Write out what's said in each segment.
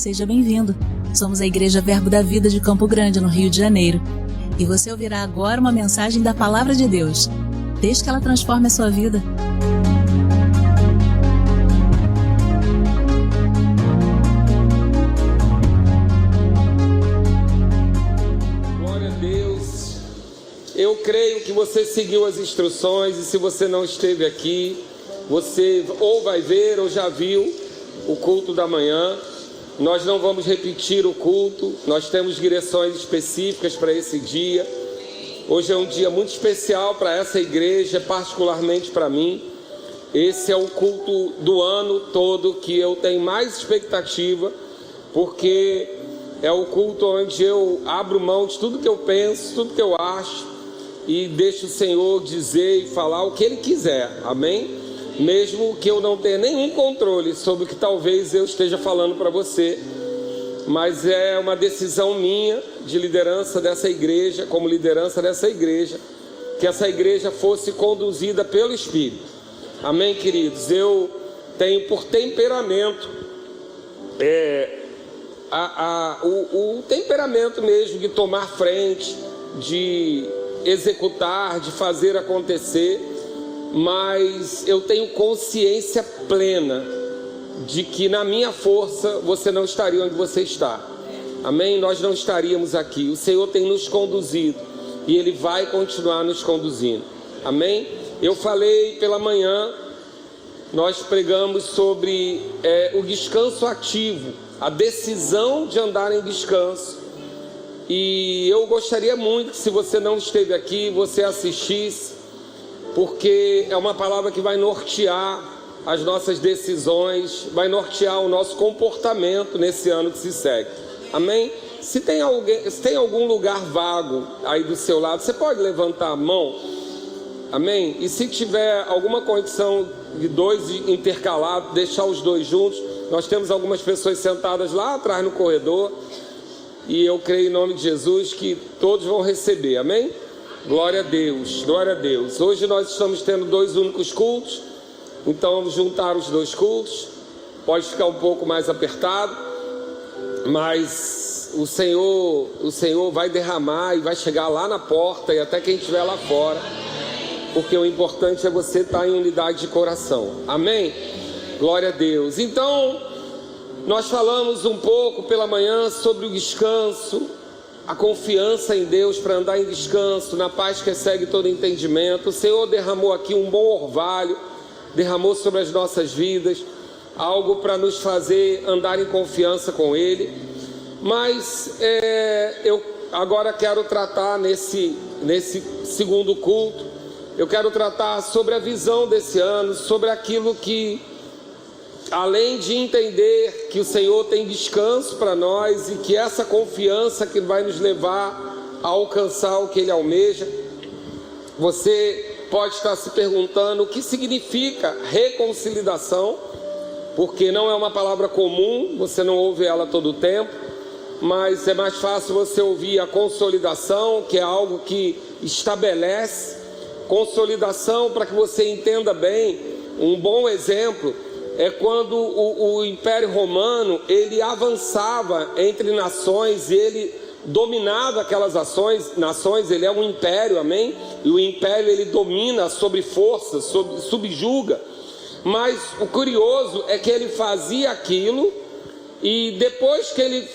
seja bem-vindo. Somos a Igreja Verbo da Vida de Campo Grande, no Rio de Janeiro. E você ouvirá agora uma mensagem da Palavra de Deus. Desde que ela transforme a sua vida. Glória a Deus. Eu creio que você seguiu as instruções, e se você não esteve aqui, você ou vai ver ou já viu o culto da manhã. Nós não vamos repetir o culto, nós temos direções específicas para esse dia. Hoje é um dia muito especial para essa igreja, particularmente para mim. Esse é o culto do ano todo que eu tenho mais expectativa, porque é o culto onde eu abro mão de tudo que eu penso, tudo que eu acho, e deixo o Senhor dizer e falar o que Ele quiser, amém? Mesmo que eu não tenha nenhum controle sobre o que talvez eu esteja falando para você, mas é uma decisão minha de liderança dessa igreja, como liderança dessa igreja, que essa igreja fosse conduzida pelo Espírito, amém, queridos? Eu tenho por temperamento o temperamento mesmo de tomar frente, de executar, de fazer acontecer, mas eu tenho consciência plena de que na minha força você não estaria onde você está, amém? Nós não estaríamos aqui. O Senhor tem nos conduzido e Ele vai continuar nos conduzindo, amém? Eu falei pela manhã, nós pregamos sobre o descanso ativo, a decisão de andar em descanso, e eu gostaria muito que, se você não esteve aqui, você assistisse, porque é uma palavra que vai nortear as nossas decisões, vai nortear o nosso comportamento nesse ano que se segue, amém? Se tem algum lugar vago aí do seu lado, você pode levantar a mão, amém? E se tiver alguma condição de dois intercalados, deixar os dois juntos. Nós temos algumas pessoas sentadas lá atrás no corredor, e eu creio em nome de Jesus que todos vão receber, amém? Glória a Deus, glória a Deus. Hoje nós estamos tendo 2 únicos cultos, então vamos juntar os 2 cultos. Pode ficar um pouco mais apertado, mas o Senhor vai derramar e vai chegar lá na porta e até quem estiver lá fora, porque o importante é você estar em unidade de coração, amém? Glória a Deus. Então, nós falamos um pouco pela manhã sobre o descanso, a confiança em Deus para andar em descanso, na paz que excede todo entendimento. O Senhor derramou aqui um bom orvalho, derramou sobre as nossas vidas, algo para nos fazer andar em confiança com Ele. Mas eu agora quero tratar nesse segundo culto, eu quero tratar sobre a visão desse ano, sobre aquilo que, além de entender que o Senhor tem descanso para nós e que essa confiança que vai nos levar a alcançar o que Ele almeja, você pode estar se perguntando o que significa reconciliação, porque não é uma palavra comum, você não ouve ela todo o tempo, mas é mais fácil você ouvir a consolidação, que é algo que estabelece. Consolidação, para que você entenda bem, um bom exemplo é quando o Império Romano, ele avançava entre nações e ele dominava aquelas nações. Ele é um império, amém? E o império, ele domina sobre forças, subjuga. Mas o curioso é que ele fazia aquilo, e depois que ele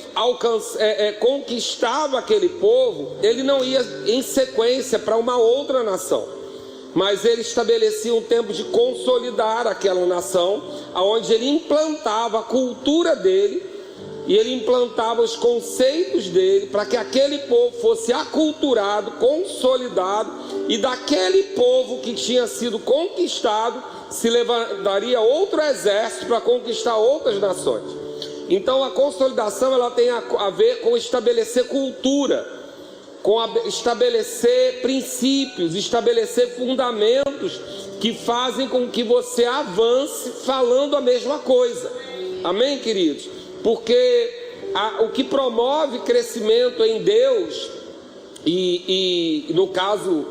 conquistava aquele povo, ele não ia em sequência para uma outra nação, mas ele estabelecia um tempo de consolidar aquela nação, aonde ele implantava a cultura dele e ele implantava os conceitos dele, para que aquele povo fosse aculturado, consolidado, e daquele povo que tinha sido conquistado se levantaria outro exército para conquistar outras nações. Então a consolidação, ela tem a ver com estabelecer cultura, com estabelecer princípios, estabelecer fundamentos que fazem com que você avance falando a mesma coisa, amém, queridos? Porque o que promove crescimento em Deus, e no caso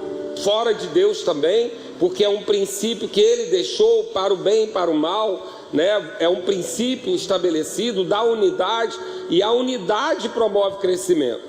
fora de Deus também, porque é um princípio que ele deixou para o bem e para o mal, né? É um princípio estabelecido da unidade, e a unidade promove crescimento.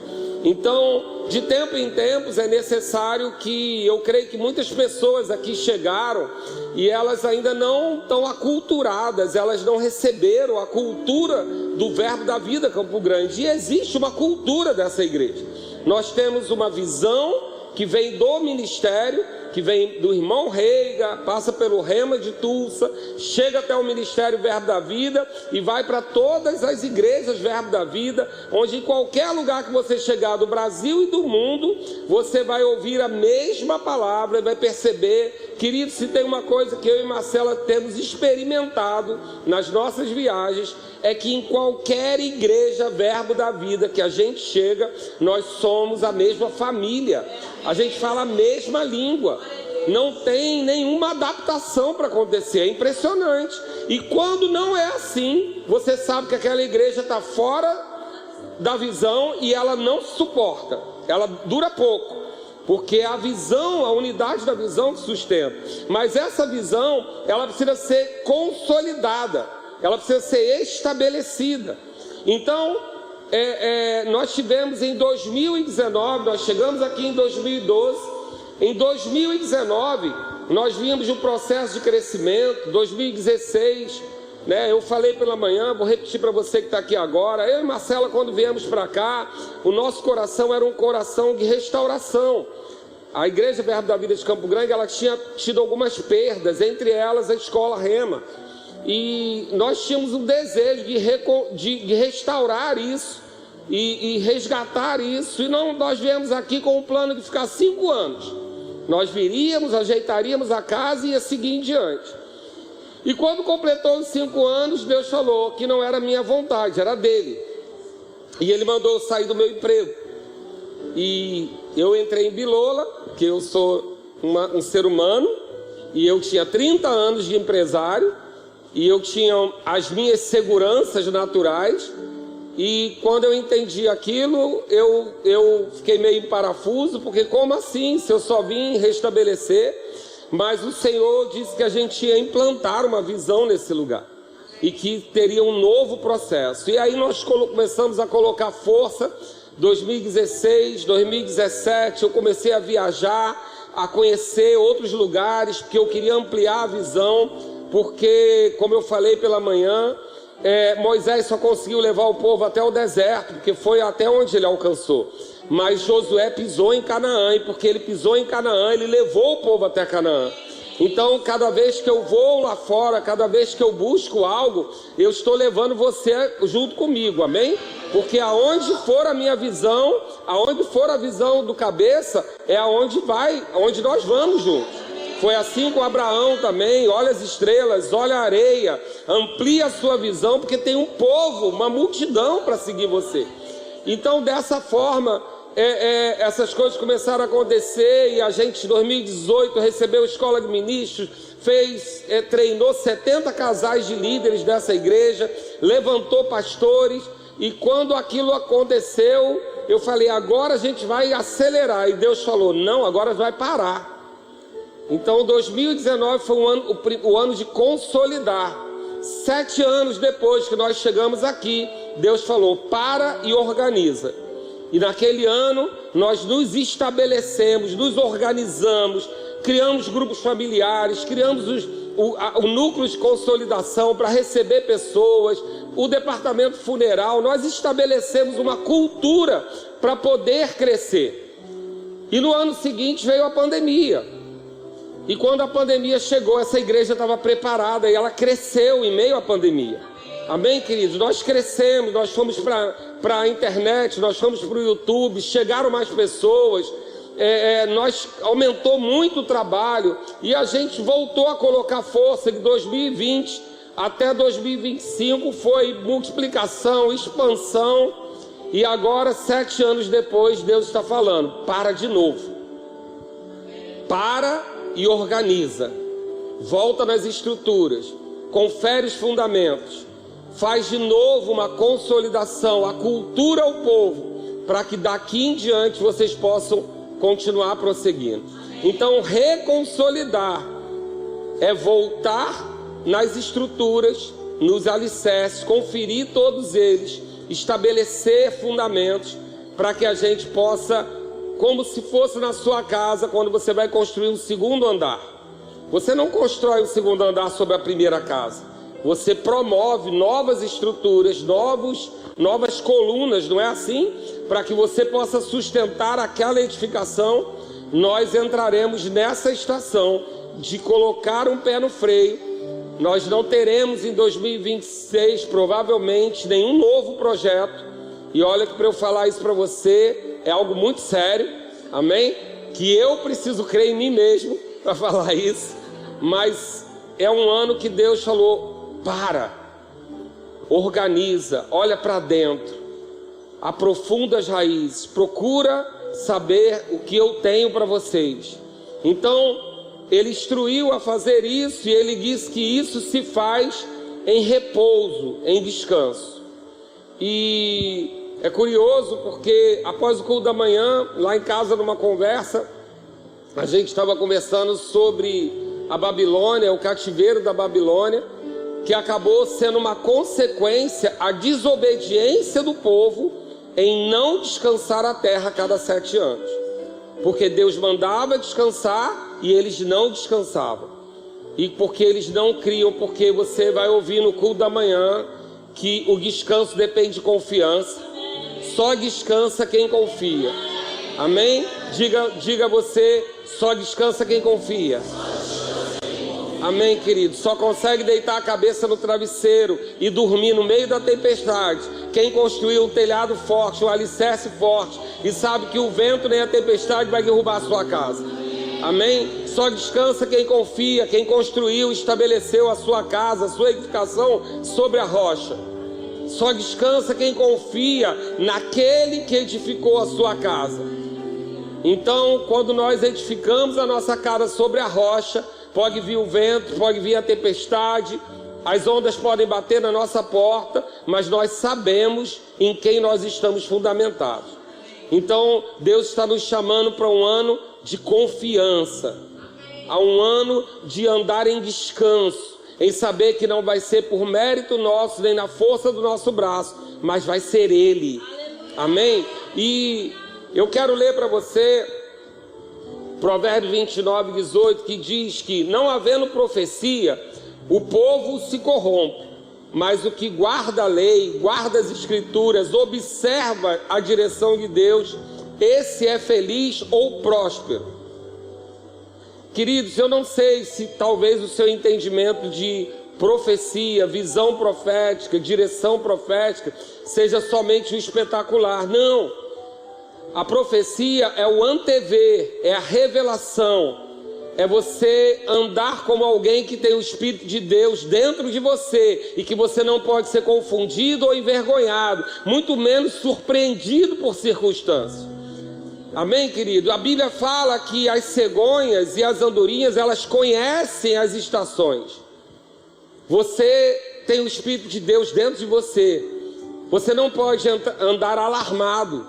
Então, de tempo em tempos é necessário que, eu creio que muitas pessoas aqui chegaram e elas ainda não estão aculturadas, elas não receberam a cultura do Verbo da Vida Campo Grande, e existe uma cultura dessa igreja. Nós temos uma visão que vem do ministério, que vem do irmão Reiga, passa pelo Rema de Tulsa, chega até o Ministério Verbo da Vida e vai para todas as igrejas Verbo da Vida, onde em qualquer lugar que você chegar do Brasil e do mundo, você vai ouvir a mesma palavra e vai perceber. Querido, se tem uma coisa que eu e Marcela temos experimentado nas nossas viagens, é que em qualquer igreja Verbo da Vida que a gente chega, nós somos a mesma família, a gente fala a mesma língua, não tem nenhuma adaptação para acontecer, é impressionante. E quando não é assim, você sabe que aquela igreja está fora da visão e ela não suporta, ela dura pouco, porque é a visão, a unidade da visão que sustenta. Mas essa visão, ela precisa ser consolidada, ela precisa ser estabelecida. Então, nós tivemos em 2019, nós chegamos aqui em 2012, em 2019 nós vimos um processo de crescimento. 2016, né, eu falei pela manhã, vou repetir para você que está aqui agora, eu e Marcela, quando viemos para cá, o nosso coração era um coração de restauração. A Igreja Verbo da Vida de Campo Grande, ela tinha tido algumas perdas, entre elas a Escola Rema, e nós tínhamos um desejo de restaurar isso e resgatar isso. E nós viemos aqui com o plano de ficar 5 anos. Nós viríamos, ajeitaríamos a casa e ia seguir em diante. E quando completou os 5 anos, Deus falou que não era minha vontade, era dele. E ele mandou eu sair do meu emprego. E eu entrei em Bilola, que eu sou um ser humano, e eu tinha 30 anos de empresário, e eu tinha as minhas seguranças naturais. E quando eu entendi aquilo, eu fiquei meio em parafuso, porque como assim, se eu só vim restabelecer? Mas o Senhor disse que a gente ia implantar uma visão nesse lugar, e que teria um novo processo. E aí nós começamos a colocar força. 2016, 2017, eu comecei a viajar, a conhecer outros lugares, porque eu queria ampliar a visão, porque, como eu falei pela manhã, Moisés só conseguiu levar o povo até o deserto, porque foi até onde ele alcançou. Mas Josué pisou em Canaã, e porque ele pisou em Canaã, ele levou o povo até Canaã. Então, cada vez que eu vou lá fora, cada vez que eu busco algo, eu estou levando você junto comigo, amém? Porque aonde for a minha visão, aonde for a visão do cabeça, é aonde nós vamos juntos. Foi assim com Abraão também. Olha as estrelas, olha a areia, amplia a sua visão, porque tem um povo, uma multidão para seguir você. Então, dessa forma, essas coisas começaram a acontecer, e a gente, em 2018, recebeu a Escola de Ministros, treinou 70 casais de líderes dessa igreja, levantou pastores, e quando aquilo aconteceu, eu falei, agora a gente vai acelerar, e Deus falou, não, agora vai parar. Então 2019 foi o ano de consolidar. 7 anos depois que nós chegamos aqui, Deus falou, para e organiza. E naquele ano nós nos estabelecemos, nos organizamos, criamos grupos familiares, criamos o núcleo de consolidação para receber pessoas, o departamento funeral. Nós estabelecemos uma cultura para poder crescer. E no ano seguinte veio a pandemia. E quando a pandemia chegou, essa igreja estava preparada e ela cresceu em meio à pandemia. Amém, queridos? Nós crescemos, nós fomos para a internet, nós fomos para o YouTube, chegaram mais pessoas, nós aumentou muito o trabalho, e a gente voltou a colocar força. De 2020 até 2025 foi multiplicação, expansão, e agora, 7 anos depois, Deus está falando, para de novo. Para e organiza, volta nas estruturas, confere os fundamentos, faz de novo uma consolidação, a cultura ao povo, para que daqui em diante vocês possam continuar prosseguindo. Então, reconsolidar é voltar nas estruturas, nos alicerces, conferir todos eles, estabelecer fundamentos para que a gente possa, como se fosse na sua casa, quando você vai construir um segundo andar. Você não constrói um segundo andar sobre a primeira casa. Você promove novas estruturas, novas colunas, não é assim? Para que você possa sustentar aquela edificação. Nós entraremos nessa estação de colocar um pé no freio. Nós não teremos em 2026, provavelmente, nenhum novo projeto. E olha que para eu falar isso para você, é algo muito sério, amém? Que eu preciso crer em mim mesmo para falar isso. Mas é um ano que Deus falou, organiza, olha para dentro, aprofunda as raízes, procura saber o que eu tenho para vocês. Então, ele instruiu a fazer isso e ele diz que isso se faz em repouso, em descanso. E é curioso porque após o culto da manhã, lá em casa numa conversa, a gente estava conversando sobre a Babilônia, o cativeiro da Babilônia, que acabou sendo uma consequência a desobediência do povo em não descansar a terra a cada 7 anos. Porque Deus mandava descansar e eles não descansavam. E porque eles não criam, porque você vai ouvir no culto da manhã que o descanso depende de confiança. Só descansa quem confia. Amém? Diga você, só descansa quem confia. Amém, querido? Só consegue deitar a cabeça no travesseiro e dormir no meio da tempestade quem construiu um telhado forte, um alicerce forte, e sabe que o vento nem a tempestade vai derrubar a sua casa. Amém? Só descansa quem confia, quem construiu, estabeleceu a sua casa, a sua edificação sobre a rocha. Só descansa quem confia naquele que edificou a sua casa. Então, quando nós edificamos a nossa casa sobre a rocha, pode vir o vento, pode vir a tempestade, as ondas podem bater na nossa porta, mas nós sabemos em quem nós estamos fundamentados. Então, Deus está nos chamando para um ano de confiança, a um ano de andar em descanso, em saber que não vai ser por mérito nosso, nem na força do nosso braço, mas vai ser Ele. Amém? E eu quero ler para você Provérbios 29, 18, que diz que não havendo profecia, o povo se corrompe, mas o que guarda a lei, guarda as escrituras, observa a direção de Deus, esse é feliz ou próspero. Queridos, eu não sei se talvez o seu entendimento de profecia, visão profética, direção profética, seja somente o espetacular. Não. A profecia é o antever, é a revelação, é você andar como alguém que tem o Espírito de Deus dentro de você e que você não pode ser confundido ou envergonhado, muito menos surpreendido por circunstâncias. Amém, querido? A Bíblia fala que as cegonhas e as andorinhas, elas conhecem as estações. Você tem o Espírito de Deus dentro de você. Você não pode andar alarmado,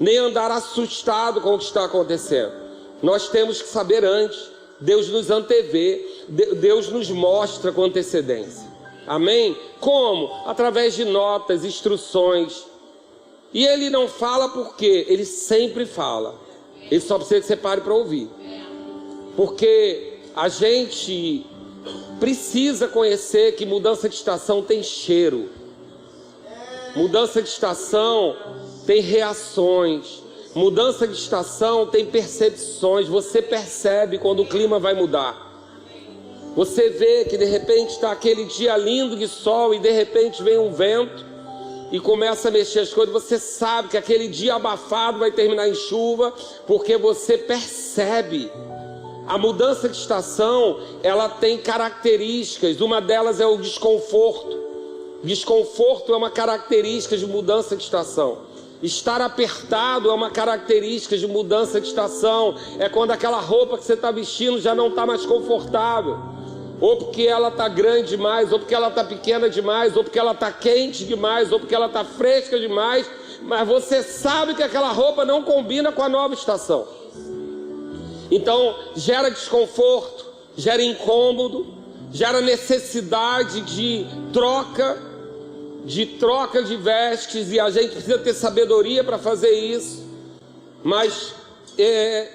nem andar assustado com o que está acontecendo. Nós temos que saber antes. Deus nos antevê, Deus nos mostra com antecedência. Amém? Como? Através de notas, instruções. E Ele não fala por quê? Ele sempre fala. Ele só precisa que você pare para ouvir. Porque a gente precisa conhecer que mudança de estação tem cheiro. Mudança de estação tem reações. Mudança de estação tem percepções. Você percebe quando o clima vai mudar. Você vê que de repente está aquele dia lindo de sol e de repente vem um vento e começa a mexer as coisas. Você sabe que aquele dia abafado vai terminar em chuva, porque você percebe. A mudança de estação, ela tem características. Uma delas é o desconforto. Desconforto é uma característica de mudança de estação. Estar apertado é uma característica de mudança de estação. É quando aquela roupa que você está vestindo já não está mais confortável. Ou porque ela está grande demais, ou porque ela está pequena demais, ou porque ela está quente demais, ou porque ela está fresca demais. Mas você sabe que aquela roupa não combina com a nova estação. Então gera desconforto, gera incômodo, gera necessidade de troca de vestes, e a gente precisa ter sabedoria para fazer isso. Mas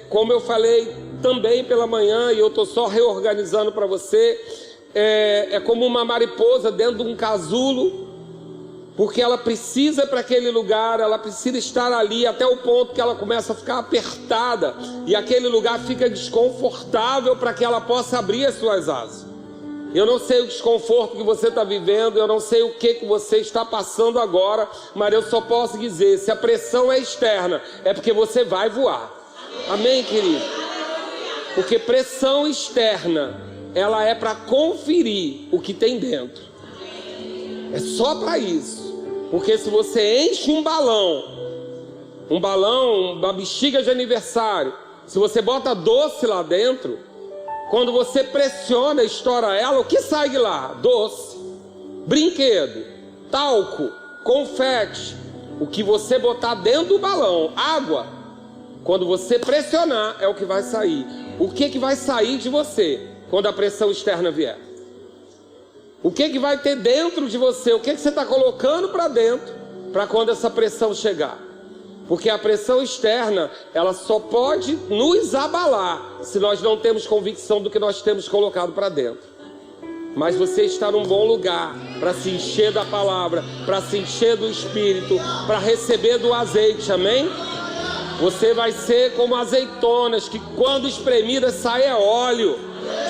como eu falei também pela manhã, e eu estou só reorganizando para você, é como uma mariposa dentro de um casulo, porque ela precisa para aquele lugar, ela precisa estar ali até o ponto que ela começa a ficar apertada, e aquele lugar fica desconfortável para que ela possa abrir as suas asas. Eu não sei o desconforto que você está vivendo, eu não sei o que você está passando agora, mas eu só posso dizer, se a pressão é externa, é porque você vai voar. Amém, querido? Porque pressão externa, ela é para conferir o que tem dentro. É só para isso. Porque se você enche um balão, uma bexiga de aniversário, se você bota doce lá dentro, quando você pressiona, estoura ela, o que sai de lá? Doce, brinquedo, talco, confete. O que você botar dentro do balão, água, quando você pressionar, é o que vai sair. O que vai sair de você quando a pressão externa vier? O que vai ter dentro de você? O que você está colocando para dentro para quando essa pressão chegar? Porque a pressão externa, ela só pode nos abalar se nós não temos convicção do que nós temos colocado para dentro. Mas você está num bom lugar para se encher da palavra, para se encher do Espírito, para receber do azeite, amém? Você vai ser como azeitonas, que quando espremidas sai óleo,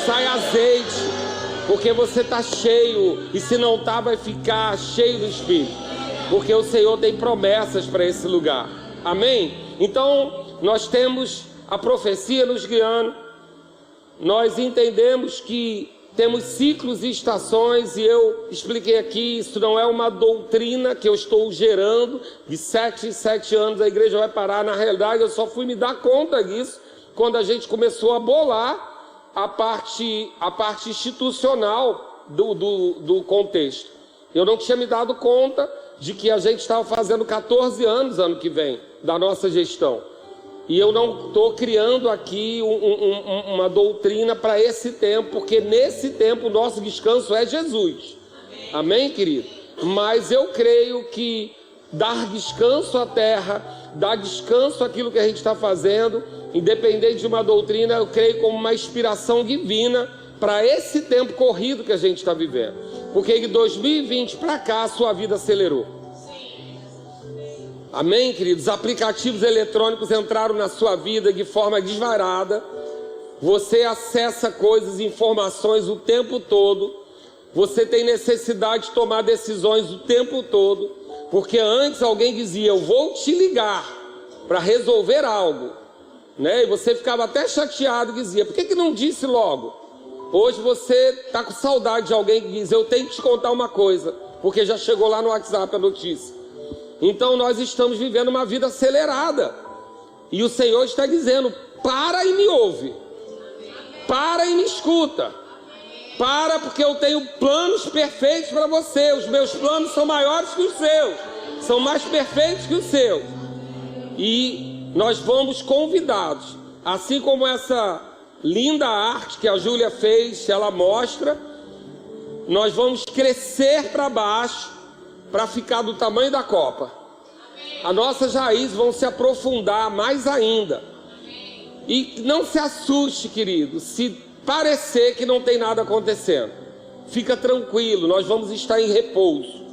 sai azeite. Porque você está cheio, e se não está, vai ficar cheio do Espírito. Porque o Senhor tem promessas para esse lugar. Amém? Então, nós temos a profecia nos guiando. Nós entendemos que temos ciclos e estações, e eu expliquei aqui, isso não é uma doutrina que eu estou gerando. De 7 em 7 anos a igreja vai parar. Na realidade, eu só fui me dar conta disso quando a gente começou a bolar a parte institucional do contexto. Eu não tinha me dado conta de que a gente estava fazendo 14 anos ano que vem da nossa gestão. E eu não estou criando aqui uma doutrina para esse tempo, porque nesse tempo o nosso descanso é Jesus. Amém, querido? Mas eu creio que dar descanso à terra, dar descanso àquilo que a gente está fazendo, independente de uma doutrina, eu creio como uma inspiração divina para esse tempo corrido que a gente está vivendo. Porque de 2020 para cá a sua vida acelerou. Amém, queridos? Aplicativos eletrônicos entraram na sua vida de forma desvairada. Você acessa coisas, informações o tempo todo. Você tem necessidade de tomar decisões o tempo todo. Porque antes alguém dizia, eu vou te ligar para resolver algo, né? E você ficava até chateado e dizia, por que não disse logo? Hoje você está com saudade de alguém que diz, eu tenho que te contar uma coisa, porque já chegou lá no WhatsApp a notícia. Então nós estamos vivendo uma vida acelerada, e o Senhor está dizendo, para e me ouve, para e me escuta, para, porque eu tenho planos perfeitos para você. Os meus planos são maiores que os seus, são mais perfeitos que os seus. E nós fomos convidados, assim como essa linda arte que a Júlia fez, ela mostra, nós vamos crescer para baixo para ficar do tamanho da copa. As nossas raízes vão se aprofundar mais ainda. E não se assuste, querido, se parecer que não tem nada acontecendo. Fica tranquilo, nós vamos estar em repouso.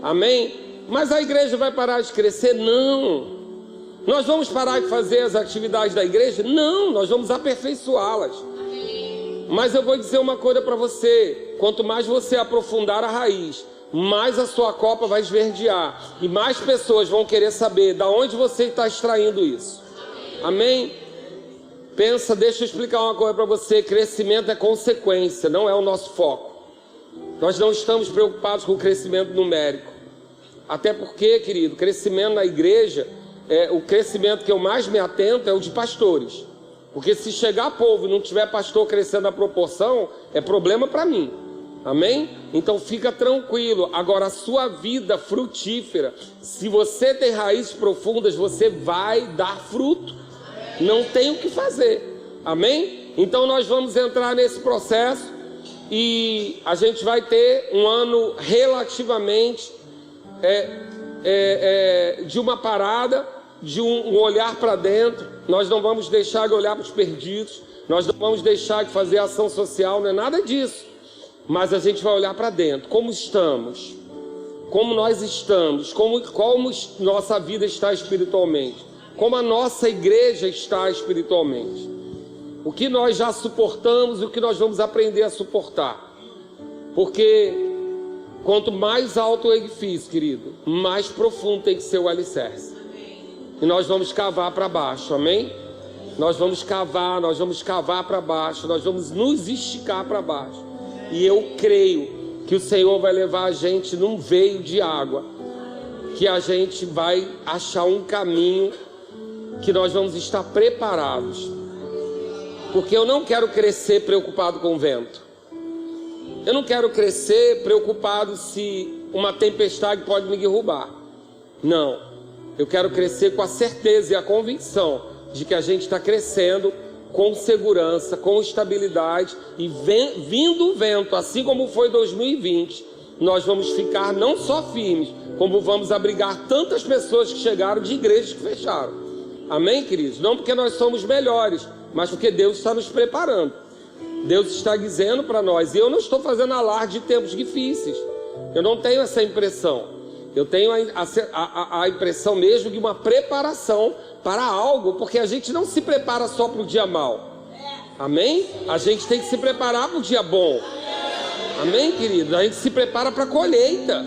Amém? Mas a igreja vai parar de crescer? Não. Nós vamos parar de fazer as atividades da igreja? Não, nós vamos aperfeiçoá-las. Mas eu vou dizer uma coisa para você: quanto mais você aprofundar a raiz, mais a sua copa vai esverdear, e mais pessoas vão querer saber de onde você está extraindo isso. Amém? Pensa, deixa eu explicar uma coisa para você: crescimento é consequência, não é o nosso foco. Nós não estamos preocupados com o crescimento numérico. Até porque, querido, crescimento na igreja, o crescimento que eu mais me atento é o de pastores. Porque se chegar povo e não tiver pastor crescendo a proporção, é problema para mim. Amém? Então fica tranquilo. Agora, a sua vida frutífera, se você tem raízes profundas, você vai dar fruto. Não tem o que fazer. Amém? Então nós vamos entrar nesse processo e a gente vai ter um ano relativamente de uma parada, de um olhar para dentro. Nós não vamos deixar de olhar para os perdidos, nós não vamos deixar de fazer ação social, não é nada disso. Mas a gente vai olhar para dentro, como estamos, como nós estamos, como nossa vida está espiritualmente, como a nossa igreja está espiritualmente, o que nós já suportamos e o que nós vamos aprender a suportar. Porque quanto mais alto o edifício, querido, mais profundo tem que ser o alicerce. E nós vamos cavar para baixo, amém? Nós vamos cavar para baixo, nós vamos nos esticar para baixo. E eu creio que o Senhor vai levar a gente num veio de água, que a gente vai achar um caminho, que nós vamos estar preparados. Porque eu não quero crescer preocupado com o vento. Eu não quero crescer preocupado se uma tempestade pode me derrubar. Não. Eu quero crescer com a certeza e a convicção de que a gente está crescendo com segurança, com estabilidade, e vindo o vento, assim como foi 2020, nós vamos ficar não só firmes, como vamos abrigar tantas pessoas que chegaram de igrejas que fecharam. Amém, queridos? Não porque nós somos melhores, mas porque Deus está nos preparando. Deus está dizendo para nós, e eu não estou fazendo alarde de tempos difíceis, eu não tenho essa impressão. Eu tenho a impressão mesmo de uma preparação para algo, porque a gente não se prepara só para o dia mau. Amém? A gente tem que se preparar para o dia bom. Amém, querido? A gente se prepara para a colheita.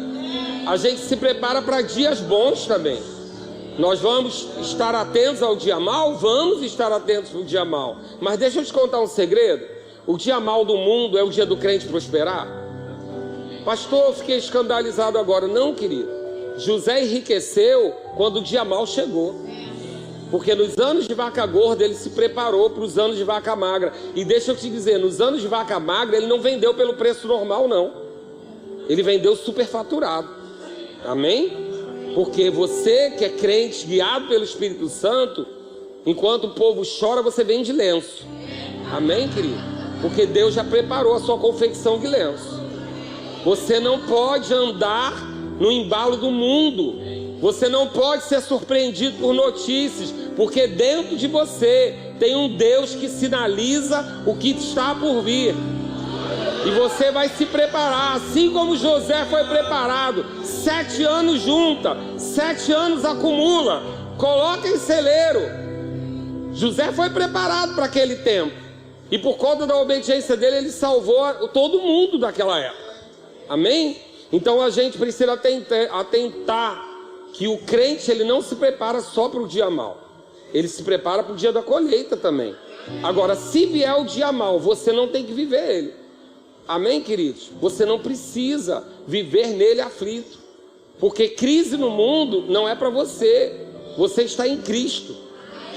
A gente se prepara para dias bons também. Nós vamos estar atentos ao dia mau? Vamos estar atentos ao dia mau. Mas deixa eu te contar um segredo. O dia mau do mundo é o dia do crente prosperar? Pastor, eu fiquei escandalizado agora. Não, querido. José enriqueceu quando o dia mau chegou. Porque nos anos de vaca gorda ele se preparou para os anos de vaca magra. E deixa eu te dizer, nos anos de vaca magra ele não vendeu pelo preço normal, não. Ele vendeu superfaturado. Amém? Porque você que é crente, guiado pelo Espírito Santo, enquanto o povo chora, você vende lenço. Amém, querido? Porque Deus já preparou a sua confecção de lenço. Você não pode andar no embalo do mundo. Você não pode ser surpreendido por notícias, porque dentro de você tem um Deus que sinaliza o que está por vir. E você vai se preparar, assim como José foi preparado. 7 anos junta, 7 anos acumula, coloca em celeiro. José foi preparado para aquele tempo. E por conta da obediência dele, ele salvou todo mundo daquela época. Amém? Então a gente precisa atentar que o crente ele não se prepara só para o dia mau. Ele se prepara para o dia da colheita também. Agora, se vier o dia mau, você não tem que viver ele. Amém, queridos? Você não precisa viver nele aflito. Porque crise no mundo não é para você. Você está em Cristo.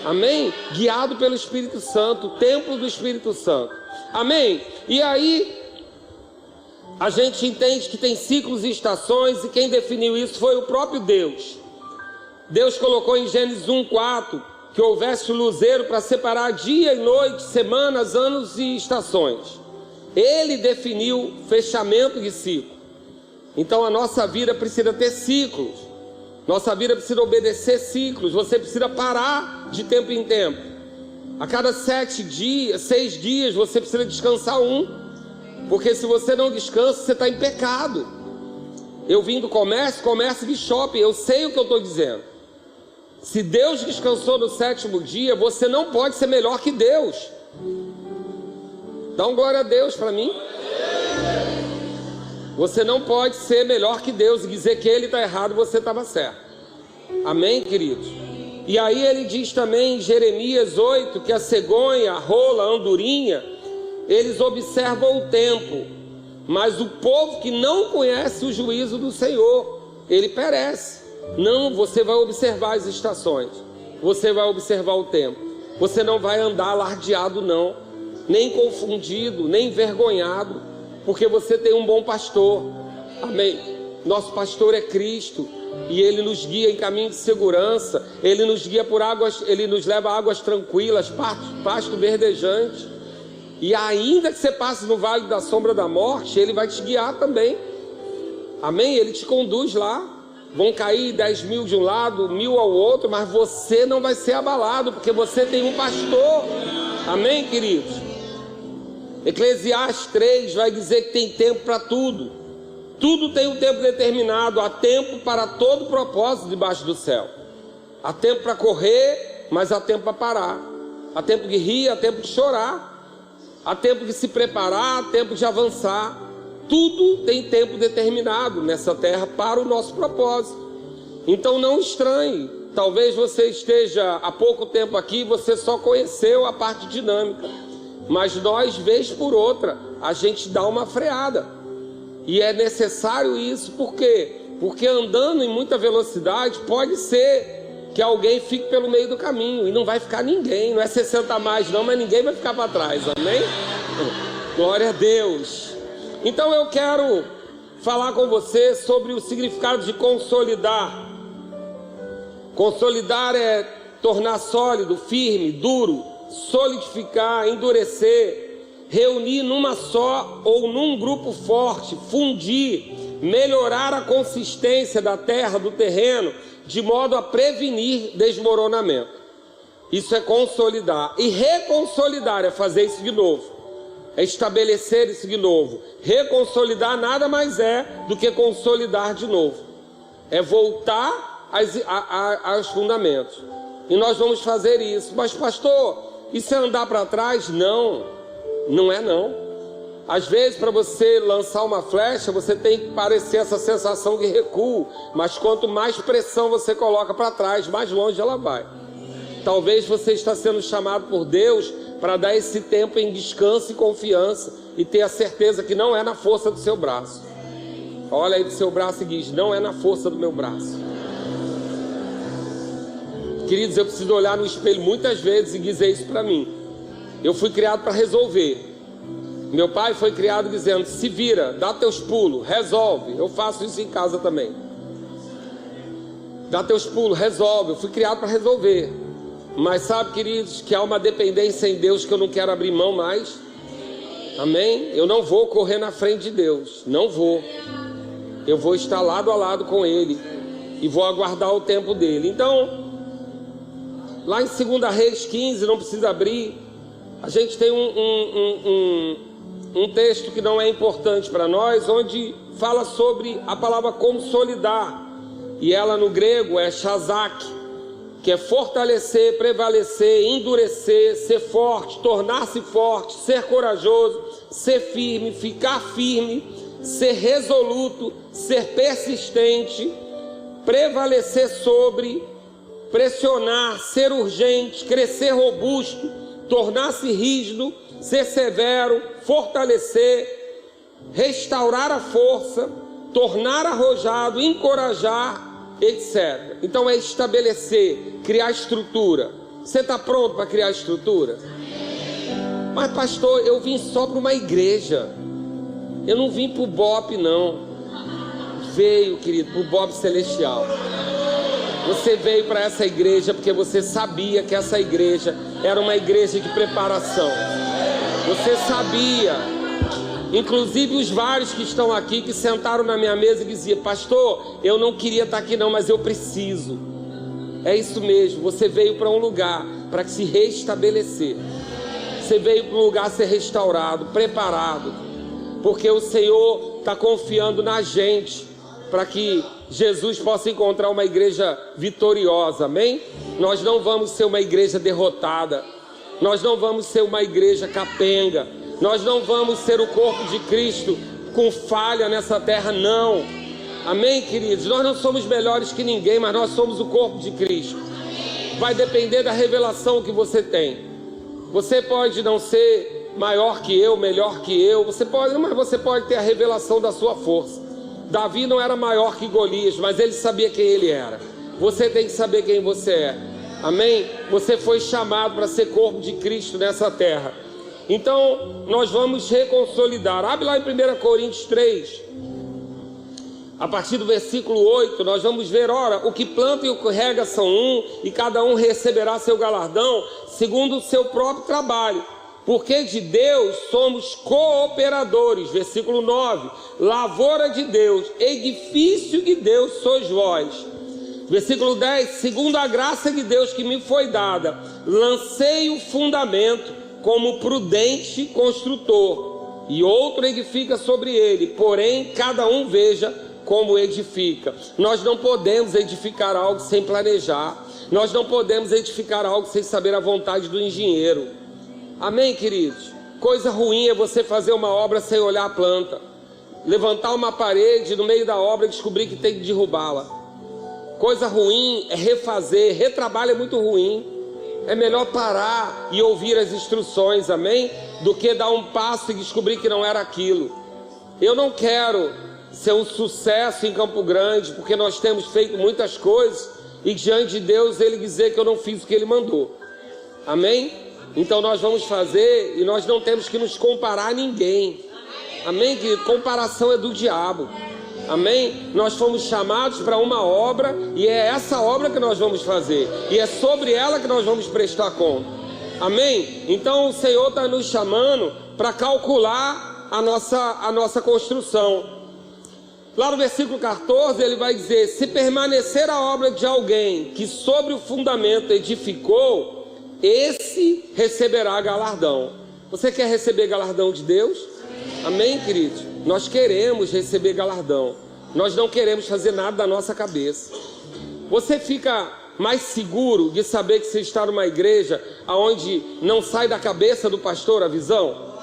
Amém? Guiado pelo Espírito Santo, templo do Espírito Santo. Amém? E aí, a gente entende que tem ciclos e estações, e quem definiu isso foi o próprio Deus. Deus colocou em Gênesis 1:4 que houvesse o luzeiro para separar dia e noite, semanas, anos e estações. Ele definiu fechamento de ciclo. Então a nossa vida precisa ter ciclos. Nossa vida precisa obedecer ciclos. Você precisa parar de tempo em tempo. A cada 6 dias você precisa descansar um. Porque se você não descansa, você está em pecado. Eu vim do comércio de shopping, eu sei o que eu estou dizendo. Se Deus descansou no 7º dia, você não pode ser melhor que Deus. Dá um glória a Deus para mim. Você não pode ser melhor que Deus e dizer que Ele está errado e você estava certo. Amém, queridos? E aí ele diz também em Jeremias 8 que a cegonha, a rola, a andorinha, eles observam o tempo, mas o povo que não conhece o juízo do Senhor, ele perece. Não, você vai observar as estações, você vai observar o tempo, você não vai andar alardeado não, nem confundido, nem envergonhado, porque você tem um bom pastor. Amém? Nosso pastor é Cristo, e Ele nos guia em caminho de segurança, Ele nos guia por águas, Ele nos leva a águas tranquilas, pasto verdejante. E ainda que você passe no vale da sombra da morte, Ele vai te guiar também. Amém? Ele te conduz lá. Vão cair 10.000 de um lado, 1.000 ao outro, mas você não vai ser abalado, porque você tem um pastor. Amém, queridos? Eclesiastes 3 vai dizer que tem tempo para tudo. Tudo tem um tempo determinado. Há tempo para todo propósito debaixo do céu. Há tempo para correr, mas há tempo para parar. Há tempo de rir, há tempo de chorar. Há tempo de se preparar, há tempo de avançar. Tudo tem tempo determinado nessa terra para o nosso propósito. Então não estranhe. Talvez você esteja há pouco tempo aqui, você só conheceu a parte dinâmica. Mas nós, vez por outra, a gente dá uma freada. E é necessário isso. Por quê? Porque andando em muita velocidade, pode ser que alguém fique pelo meio do caminho. E não vai ficar ninguém. Não é 60 a mais não, mas ninguém vai ficar para trás. Amém? Glória a Deus. Então eu quero falar com você sobre o significado de consolidar. Consolidar é tornar sólido, firme, duro, solidificar, endurecer, reunir numa só ou num grupo forte, fundir, melhorar a consistência da terra, do terreno, de modo a prevenir desmoronamento. Isso é consolidar. E reconsolidar é fazer isso de novo. É estabelecer isso de novo. Reconsolidar nada mais é do que consolidar de novo. É voltar aos fundamentos. E nós vamos fazer isso. Mas pastor, isso é andar para trás? Não, não é não. Às vezes para você lançar uma flecha, você tem que parecer essa sensação de recuo. Mas quanto mais pressão você coloca para trás, mais longe ela vai. Talvez você está sendo chamado por Deus para dar esse tempo em descanso e confiança e ter a certeza que não é na força do seu braço. Olha aí do seu braço e diz: não é na força do meu braço. Queridos, eu preciso olhar no espelho muitas vezes e dizer isso para mim. Eu fui criado para resolver. Meu pai foi criado dizendo: se vira, dá teus pulos, resolve. Eu faço isso em casa também. Dá teus pulos, resolve. Eu fui criado para resolver. Mas sabe, queridos, que há uma dependência em Deus que eu não quero abrir mão mais. Amém? Eu não vou correr na frente de Deus. Não vou. Eu vou estar lado a lado com Ele e vou aguardar o tempo dele. Então, lá em 2 Reis 15, não precisa abrir, a gente tem um texto que não é importante para nós, onde fala sobre a palavra consolidar. E ela no grego é shazak, que é fortalecer, prevalecer, endurecer, ser forte, tornar-se forte, ser corajoso, ser firme, ficar firme, ser resoluto, ser persistente, prevalecer sobre, pressionar, ser urgente, crescer robusto, tornar-se rígido, ser severo, fortalecer, restaurar a força, tornar arrojado, encorajar, etc. Então é estabelecer, criar estrutura. Você está pronto para criar estrutura? Mas pastor, eu vim só para uma igreja. Eu não vim para o BOP não. Veio, querido, para o BOP celestial. Você veio para essa igreja porque você sabia que essa igreja era uma igreja de preparação. Você sabia. Inclusive os vários que estão aqui, que sentaram na minha mesa e diziam: pastor, eu não queria estar aqui não, mas eu preciso. É isso mesmo, você veio para um lugar para se restabelecer. Você veio para um lugar ser restaurado, preparado, porque o Senhor está confiando na gente, para que Jesus possa encontrar uma igreja vitoriosa, amém? Nós não vamos ser uma igreja derrotada, nós não vamos ser uma igreja capenga, nós não vamos ser o corpo de Cristo com falha nessa terra, não. Amém, queridos? Nós não somos melhores que ninguém, mas nós somos o corpo de Cristo. Vai depender da revelação que você tem. Você pode não ser maior que eu, melhor que eu, mas você pode ter a revelação da sua força. Davi não era maior que Golias, mas ele sabia quem ele era. Você tem que saber quem você é. Amém? Você foi chamado para ser corpo de Cristo nessa terra. Então, nós vamos reconsolidar. Abre lá em 1 Coríntios 3. A partir do versículo 8, nós vamos ver, ora, o que planta e o que rega são um, e cada um receberá seu galardão, segundo o seu próprio trabalho. Porque de Deus somos cooperadores. Versículo 9, lavoura de Deus, edifício de Deus sois vós. Versículo 10, segundo a graça de Deus que me foi dada, lancei o fundamento como prudente construtor, e outro edifica sobre ele, porém cada um veja como edifica. Nós não podemos edificar algo sem planejar. Nós não podemos edificar algo sem saber a vontade do engenheiro. Amém, queridos? Coisa ruim é você fazer uma obra sem olhar a planta, levantar uma parede no meio da obra e descobrir que tem que derrubá-la. Coisa ruim é refazer. Retrabalho é muito ruim. É melhor parar e ouvir as instruções, amém? Do que dar um passo e descobrir que não era aquilo. Eu não quero ser um sucesso em Campo Grande, porque nós temos feito muitas coisas e diante de Deus ele dizer que eu não fiz o que ele mandou. Amém? Então nós vamos fazer e nós não temos que nos comparar a ninguém. Amém, querido? Comparação é do diabo. Amém? Nós fomos chamados para uma obra e é essa obra que nós vamos fazer. E é sobre ela que nós vamos prestar conta. Amém? Então o Senhor está nos chamando para calcular a nossa construção. Lá no versículo 14 ele vai dizer: se permanecer a obra de alguém que sobre o fundamento edificou, esse receberá galardão. Você quer receber galardão de Deus? Amém, queridos? Nós queremos receber galardão. Nós não queremos fazer nada da nossa cabeça. Você fica mais seguro de saber que você está numa igreja onde não sai da cabeça do pastor a visão?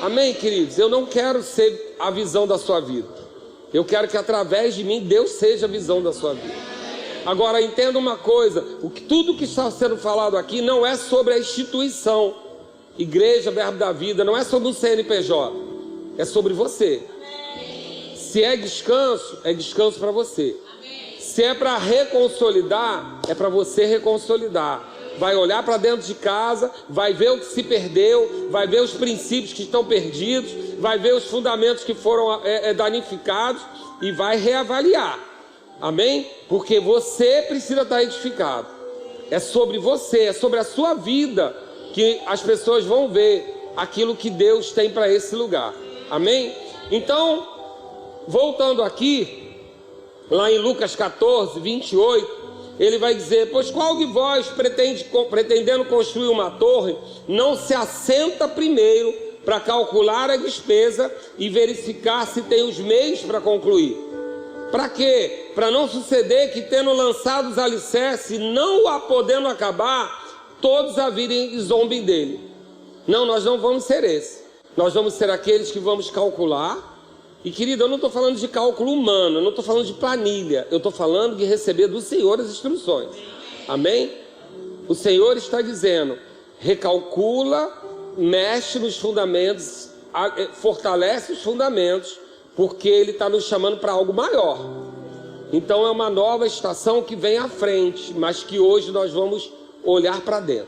Amém, queridos? Eu não quero ser a visão da sua vida. Eu quero que através de mim Deus seja a visão da sua vida. Agora entenda uma coisa: tudo que está sendo falado aqui não é sobre a instituição Igreja Verbo da Vida, não é sobre um CNPJ, é sobre você. Se é descanso para você. Se é para reconsolidar, é para você reconsolidar. Vai olhar para dentro de casa, vai ver o que se perdeu, vai ver os princípios que estão perdidos, vai ver os fundamentos que foram danificados e vai reavaliar. Amém? Porque você precisa estar edificado. É sobre você, é sobre a sua vida que as pessoas vão ver aquilo que Deus tem para esse lugar. Amém? Então, voltando aqui, lá em Lucas 14, 28, ele vai dizer: pois qual de vós pretendendo construir uma torre, não se assenta primeiro para calcular a despesa e verificar se tem os meios para concluir? Para quê? Para não suceder que, tendo lançado os alicerces, não a podendo acabar, todos a virem e zombem dele. Não, nós não vamos ser esse. Nós vamos ser aqueles que vamos calcular. E, querido, eu não estou falando de cálculo humano, eu não estou falando de planilha, eu estou falando de receber do Senhor as instruções. Amém? O Senhor está dizendo: recalcula, mexe nos fundamentos, fortalece os fundamentos, porque Ele está nos chamando para algo maior. Então é uma nova estação que vem à frente, mas que hoje nós vamos olhar para dentro.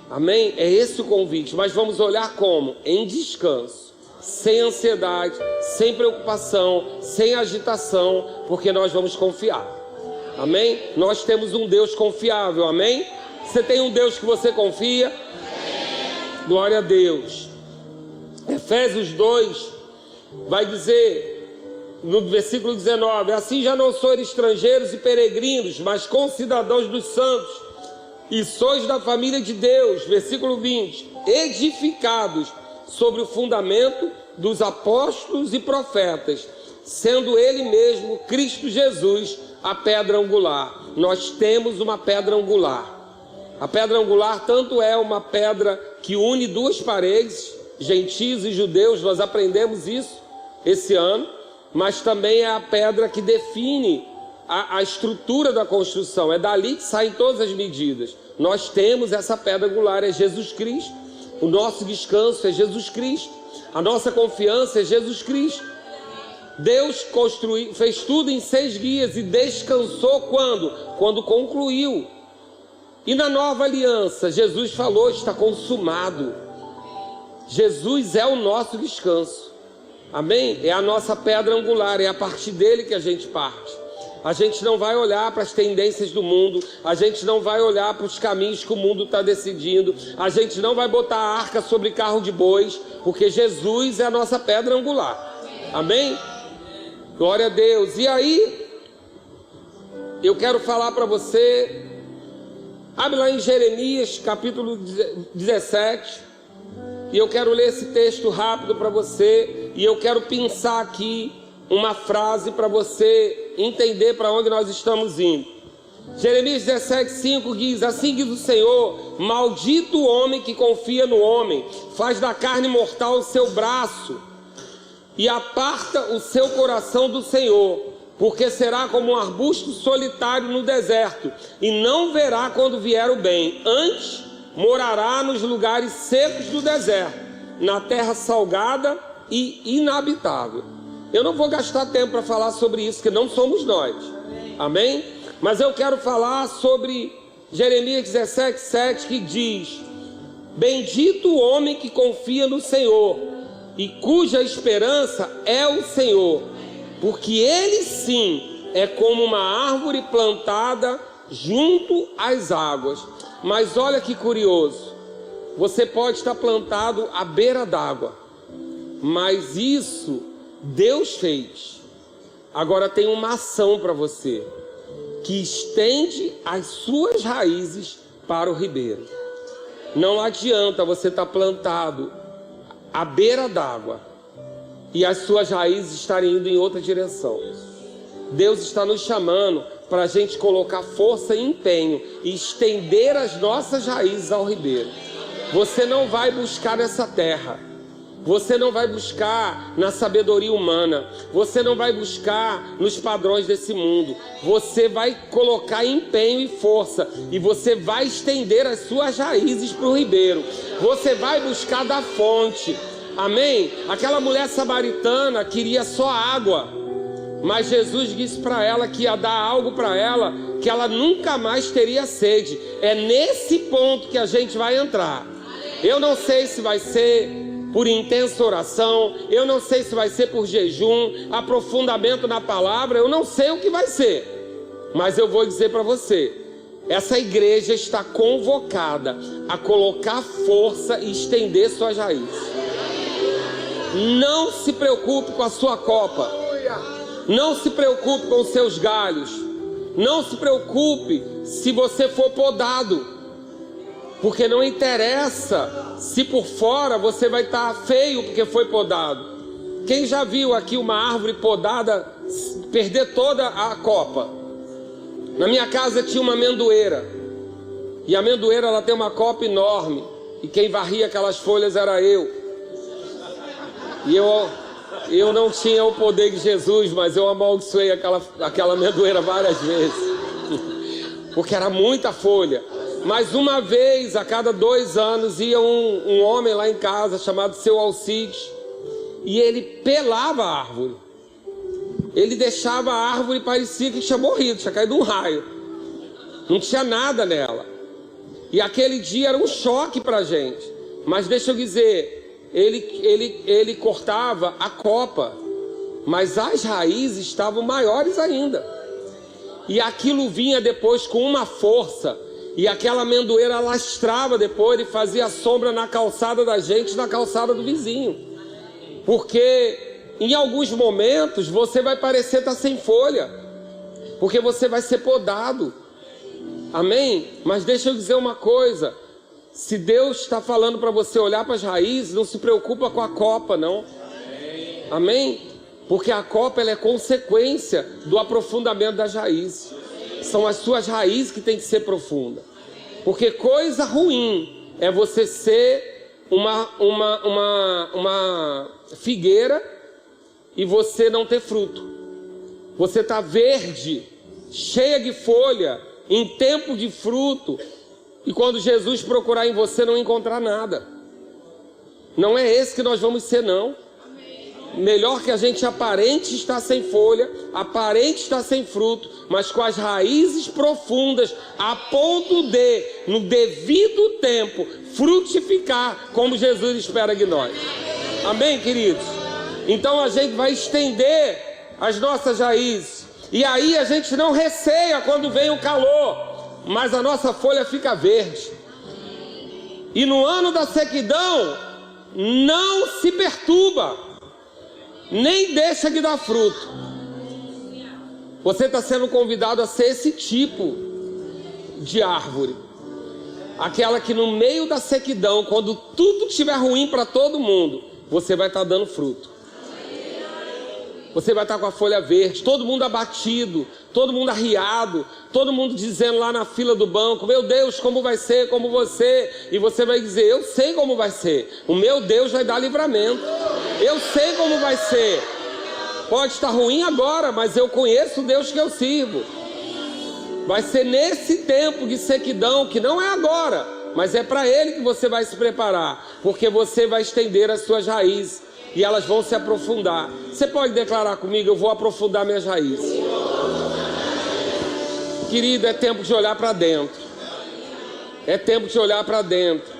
Amém? É esse o convite, mas vamos olhar como? Em descanso, sem ansiedade, sem preocupação, sem agitação, porque nós vamos confiar. Amém? Nós temos um Deus confiável. Amém? Você tem um Deus que você confia? Glória a Deus. Efésios 2 vai dizer no versículo 19: assim já não sois estrangeiros e peregrinos, mas concidadãos dos santos, e sois da família de Deus. Versículo 20: edificados sobre o fundamento dos apóstolos e profetas, sendo Ele mesmo, Cristo Jesus, a pedra angular. Nós temos uma pedra angular. A pedra angular tanto é uma pedra que une duas paredes, gentios e judeus, nós aprendemos isso esse ano, mas também é a pedra que define a estrutura da construção. É dali que saem todas as medidas. Nós temos essa pedra angular, é Jesus Cristo. O nosso descanso é Jesus Cristo. A nossa confiança é Jesus Cristo. Deus fez tudo em 6 dias e descansou quando? Quando concluiu. E na nova aliança, Jesus falou: está consumado. Jesus é o nosso descanso. Amém? É a nossa pedra angular, é a partir dele que a gente parte. A gente não vai olhar para as tendências do mundo, a gente não vai olhar para os caminhos que o mundo está decidindo, a gente não vai botar a arca sobre carro de bois, porque Jesus é a nossa pedra angular. Amém? Glória a Deus. E aí, eu quero falar para você, abre lá em Jeremias capítulo 17, e eu quero ler esse texto rápido para você, e eu quero pensar aqui uma frase para você entender para onde nós estamos indo. Jeremias 17:5 diz: assim diz o Senhor, maldito o homem que confia no homem, faz da carne mortal o seu braço e aparta o seu coração do Senhor, porque será como um arbusto solitário no deserto, e não verá quando vier o bem, antes morará nos lugares secos do deserto, na terra salgada e inabitável. Eu não vou gastar tempo para falar sobre isso, que não somos nós. Amém? Mas eu quero falar sobre Jeremias 17:7, que diz: bendito o homem que confia no Senhor e cuja esperança é o Senhor, porque ele sim é como uma árvore plantada junto às águas. Mas olha que curioso, você pode estar plantado à beira d'água, mas isso Deus fez. Agora tem uma ação para você, que estende as suas raízes para o ribeiro. Não adianta você estar plantado à beira d'água e as suas raízes estarem indo em outra direção. Deus está nos chamando para a gente colocar força e empenho e estender as nossas raízes ao ribeiro. Você não vai buscar nessa terra, você não vai buscar na sabedoria humana, você não vai buscar nos padrões desse mundo, você vai colocar empenho e força, e você vai estender as suas raízes para o ribeiro, você vai buscar da fonte. Amém? Aquela mulher samaritana queria só água, mas Jesus disse para ela que ia dar algo para ela, que ela nunca mais teria sede. É nesse ponto que a gente vai entrar. Eu não sei se vai ser por intensa oração, eu não sei se vai ser por jejum, aprofundamento na palavra, eu não sei o que vai ser, mas eu vou dizer para você, essa igreja está convocada a colocar força e estender suas raízes. Não se preocupe com a sua copa, não se preocupe com os seus galhos, não se preocupe se você for podado, porque não interessa se por fora você vai estar feio porque foi podado. Quem já viu aqui uma árvore podada perder toda a copa? Na minha casa tinha uma amendoeira, e a amendoeira ela tem uma copa enorme, e quem varria aquelas folhas era eu. E eu não tinha o poder de Jesus, mas eu amaldiçoei aquela amendoeira várias vezes, porque era muita folha. Mas uma vez a cada 2 anos ia um homem lá em casa chamado Seu Alcides, e ele pelava a árvore. Ele deixava a árvore, parecia que tinha morrido, tinha caído um raio, não tinha nada nela. E aquele dia era um choque para a gente. Mas deixa eu dizer, ele cortava a copa, mas as raízes estavam maiores ainda, e aquilo vinha depois com uma força. E aquela amendoeira lastrava depois e fazia sombra na calçada da gente, na calçada do vizinho. Porque em alguns momentos você vai parecer estar sem folha, porque você vai ser podado. Amém? Mas deixa eu dizer uma coisa. Se Deus está falando para você olhar para as raízes, não se preocupa com a copa, não. Amém? Porque a copa ela é consequência do aprofundamento das raízes. São as suas raízes que tem que ser profunda. Porque coisa ruim é você ser uma figueira e você não ter fruto. Você está verde, cheia de folha, em tempo de fruto, e quando Jesus procurar em você não encontrar nada. Não é esse que nós vamos ser, não. Melhor que a gente aparente estar sem folha, aparente estar sem fruto, mas com as raízes profundas, a ponto de, no devido tempo, frutificar como Jesus espera de nós. Amém, queridos? Então a gente vai estender as nossas raízes. E aí a gente não receia quando vem o calor, mas a nossa folha fica verde. E no ano da sequidão, não se perturba, nem deixa de dar fruto. Você está sendo convidado a ser esse tipo de árvore. Aquela que no meio da sequidão, quando tudo estiver ruim para todo mundo, você vai estar dando fruto. Você vai estar com a folha verde, todo mundo abatido, todo mundo arriado, todo mundo dizendo lá na fila do banco: meu Deus, como vai ser, como você? E você vai dizer: eu sei como vai ser, o meu Deus vai dar livramento, eu sei como vai ser. Pode estar ruim agora, mas eu conheço o Deus que eu sirvo. Vai ser nesse tempo de sequidão, que não é agora, mas é para Ele que você vai se preparar, porque você vai estender as suas raízes e elas vão se aprofundar. Você pode declarar comigo: eu vou aprofundar minhas raízes. Querido, é tempo de olhar para dentro. É tempo de olhar para dentro.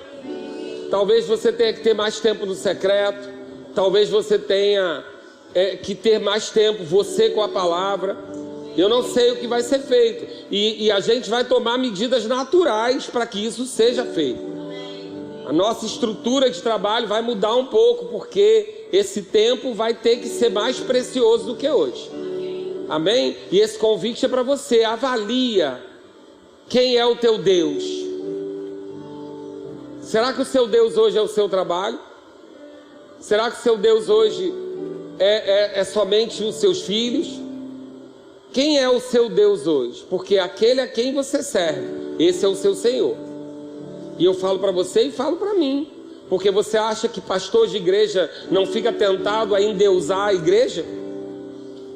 Talvez você tenha que ter mais tempo no secreto. Talvez você tenha que ter mais tempo você com a palavra. Eu não sei o que vai ser feito. E a gente vai tomar medidas naturais para que isso seja feito. A nossa estrutura de trabalho vai mudar um pouco, porque esse tempo vai ter que ser mais precioso do que hoje. Amém? E esse convite é para você. Avalia quem é o teu Deus. Será que o seu Deus hoje é o seu trabalho? Será que o seu Deus hoje é somente os seus filhos? Quem é o seu Deus hoje? Porque aquele a quem você serve, esse é o seu Senhor. E eu falo para você e falo para mim. Porque você acha que pastor de igreja não fica tentado a endeusar a igreja?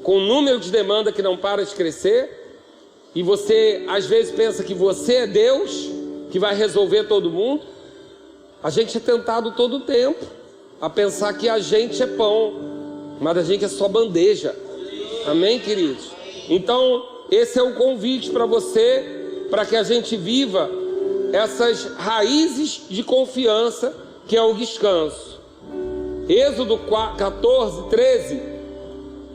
Com o número de demanda que não para de crescer? E você às vezes pensa que você é Deus, que vai resolver todo mundo? A gente é tentado todo o tempo a pensar que a gente é pão, mas a gente é só bandeja. Amém, queridos? Então, esse é o convite para você, para que a gente viva essas raízes de confiança, que é o descanso. Êxodo 14, 13,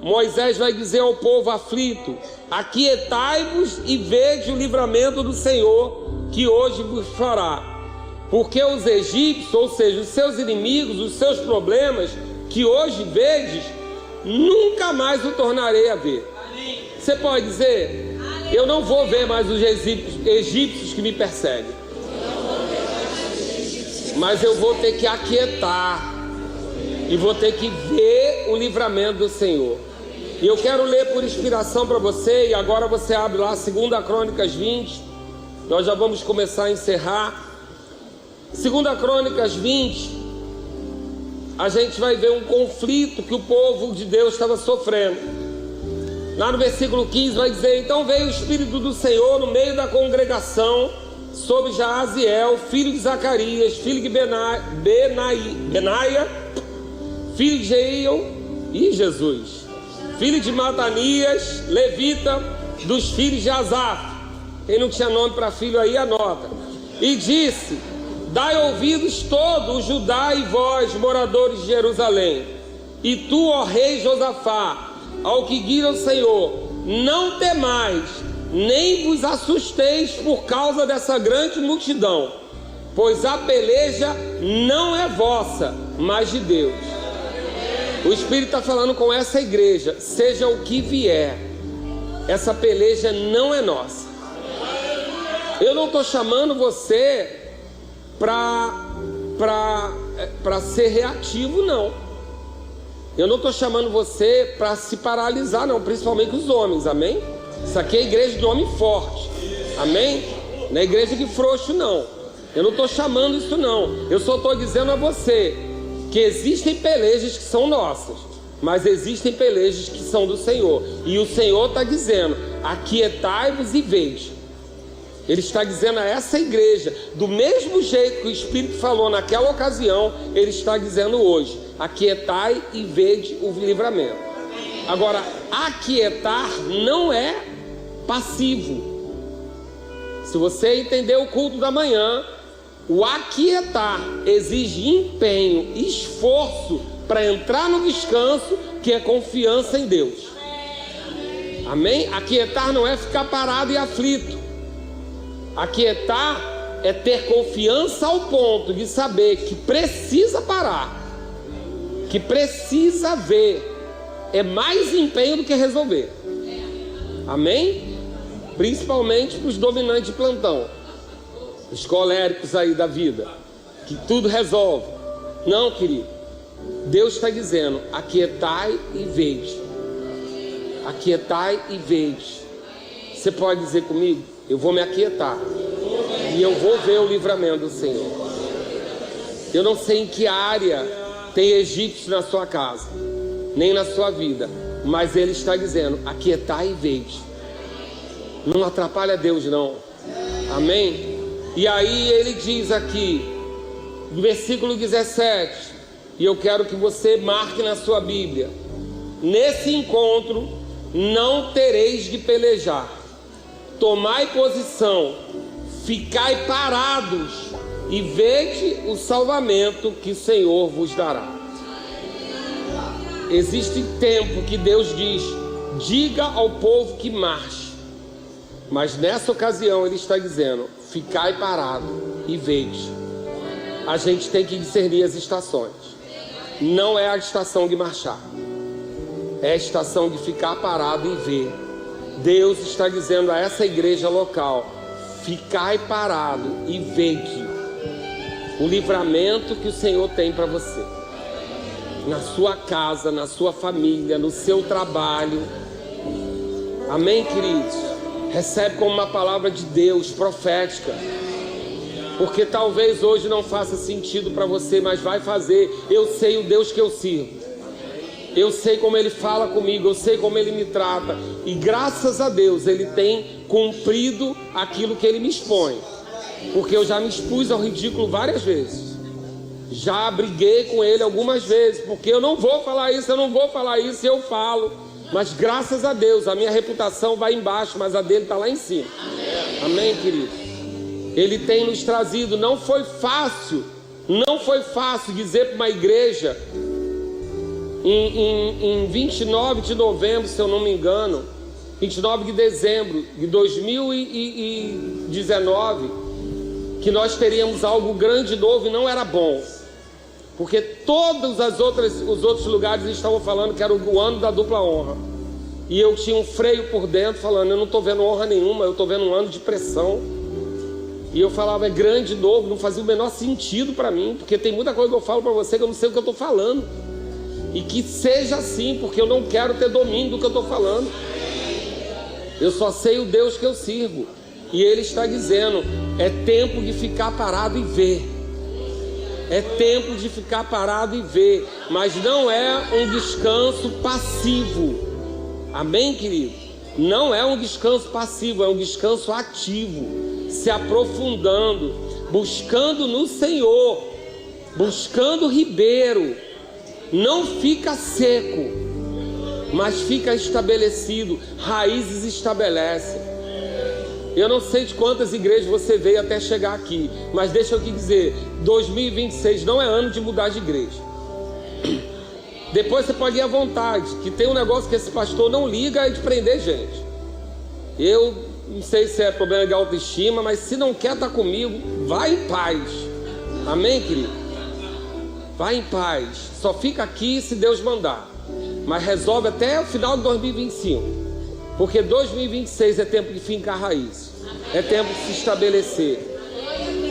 Moisés vai dizer ao povo aflito: aquietai-vos e vede o livramento do Senhor, que hoje vos fará. Porque os egípcios, ou seja, os seus inimigos, os seus problemas, que hoje vedes, nunca mais o tornarei a ver. Você pode dizer: eu não vou ver mais os egípcios que me perseguem, mas eu vou ter que aquietar e vou ter que ver o livramento do Senhor. E eu quero ler por inspiração para você. E agora você abre lá 2 Crônicas 20. Nós já vamos começar a encerrar. 2 Crônicas 20, a gente vai ver um conflito que o povo de Deus estava sofrendo. Lá no versículo 15 vai dizer: então veio o Espírito do Senhor no meio da congregação sobre Jaaziel, filho de Zacarias, filho de Benaia, filho de Jeiel, e Jesus, filho de Matanias, levita, dos filhos de Asaf. Quem não tinha nome para filho aí, anota. E disse: dai ouvidos todos, Judá, e vós, moradores de Jerusalém, e tu, ó rei Josafá, ao que guia o Senhor, não temais, nem vos assusteis por causa dessa grande multidão, pois a peleja não é vossa, mas de Deus. O Espírito está falando com essa igreja: seja o que vier, essa peleja não é nossa. Eu não estou chamando você para ser reativo, não. Eu não estou chamando você para se paralisar, não, principalmente os homens, amém? Isso aqui é igreja de homem forte, amém? Não é igreja de frouxo, não. Eu não estou chamando isso, não. Eu só estou dizendo a você que existem pelejas que são nossas, mas existem pelejas que são do Senhor. E o Senhor está dizendo: aquietai-vos e vede. Ele está dizendo a essa igreja, do mesmo jeito que o Espírito falou naquela ocasião, ele está dizendo hoje: aquietai e vede o livramento. Agora, aquietar não é passivo. Se você entender o culto da manhã, o aquietar exige empenho, esforço para entrar no descanso, que é confiança em Deus. Amém? Aquietar não é ficar parado e aflito. Aquietar é ter confiança ao ponto de saber que precisa parar, que precisa ver. É mais empenho do que resolver. Amém? Principalmente para os dominantes de plantão, os coléricos aí da vida, que tudo resolve. Não, querido. Deus está dizendo: aquietai e vede. Aquietai e vede. Você pode dizer comigo? Eu vou me aquietar e eu vou ver o livramento do Senhor. Eu não sei em que área tem egípcios na sua casa, nem na sua vida, mas Ele está dizendo: aquietai e vede. Não atrapalha Deus, não. Amém? E aí Ele diz aqui, no versículo 17, e eu quero que você marque na sua Bíblia: nesse encontro não tereis de pelejar. Tomai posição, ficai parados e vede o salvamento que o Senhor vos dará. Existe tempo que Deus diz: diga ao povo que marche. Mas nessa ocasião Ele está dizendo: ficai parado e vede. A gente tem que discernir as estações. Não é a estação de marchar, é a estação de ficar parado e ver. Deus está dizendo a essa igreja local: ficai parado e vede o livramento que o Senhor tem para você, na sua casa, na sua família, no seu trabalho. Amém, queridos? Recebe como uma palavra de Deus profética, porque talvez hoje não faça sentido para você, mas vai fazer. Eu sei o Deus que eu sirvo, eu sei como Ele fala comigo, eu sei como Ele me trata, e graças a Deus Ele tem cumprido aquilo que Ele me expõe, porque eu já me expus ao ridículo várias vezes, já briguei com Ele algumas vezes, porque eu não vou falar isso, e eu falo, mas graças a Deus a minha reputação vai embaixo, mas a dele está lá em cima. Amém, querido? Ele tem nos trazido. Não foi fácil dizer para uma igreja em 29 de novembro, se eu não me engano, 29 de dezembro de 2019, que nós teríamos algo grande novo, e não era bom, porque todos os outros lugares estavam falando que era o ano da dupla honra, e eu tinha um freio por dentro falando: eu não estou vendo honra nenhuma, eu estou vendo um ano de pressão. E eu falava: é grande, novo, não fazia o menor sentido para mim, porque tem muita coisa que eu falo para você que eu não sei o que eu estou falando, e que seja assim, porque eu não quero ter domínio do que eu estou falando. Eu só sei o Deus que eu sirvo, e Ele está dizendo: é tempo de ficar parado e ver. É tempo de ficar parado e ver, mas não é um descanso passivo. Amém, querido? Não é um descanso passivo, é um descanso ativo, se aprofundando, buscando no Senhor, buscando o ribeiro. Não fica seco, mas fica estabelecido, raízes estabelecem. Eu não sei de quantas igrejas você veio até chegar aqui, mas deixa eu te dizer, 2026 não é ano de mudar de igreja. Depois você pode ir à vontade, que tem um negócio que esse pastor não liga, é de prender gente. Eu não sei se é problema de autoestima, mas se não quer estar comigo, vai em paz. Amém, querido? Vai em paz. Só fica aqui se Deus mandar, mas resolve até o final de 2025. Porque 2026 é tempo de fincar raiz, é tempo de se estabelecer.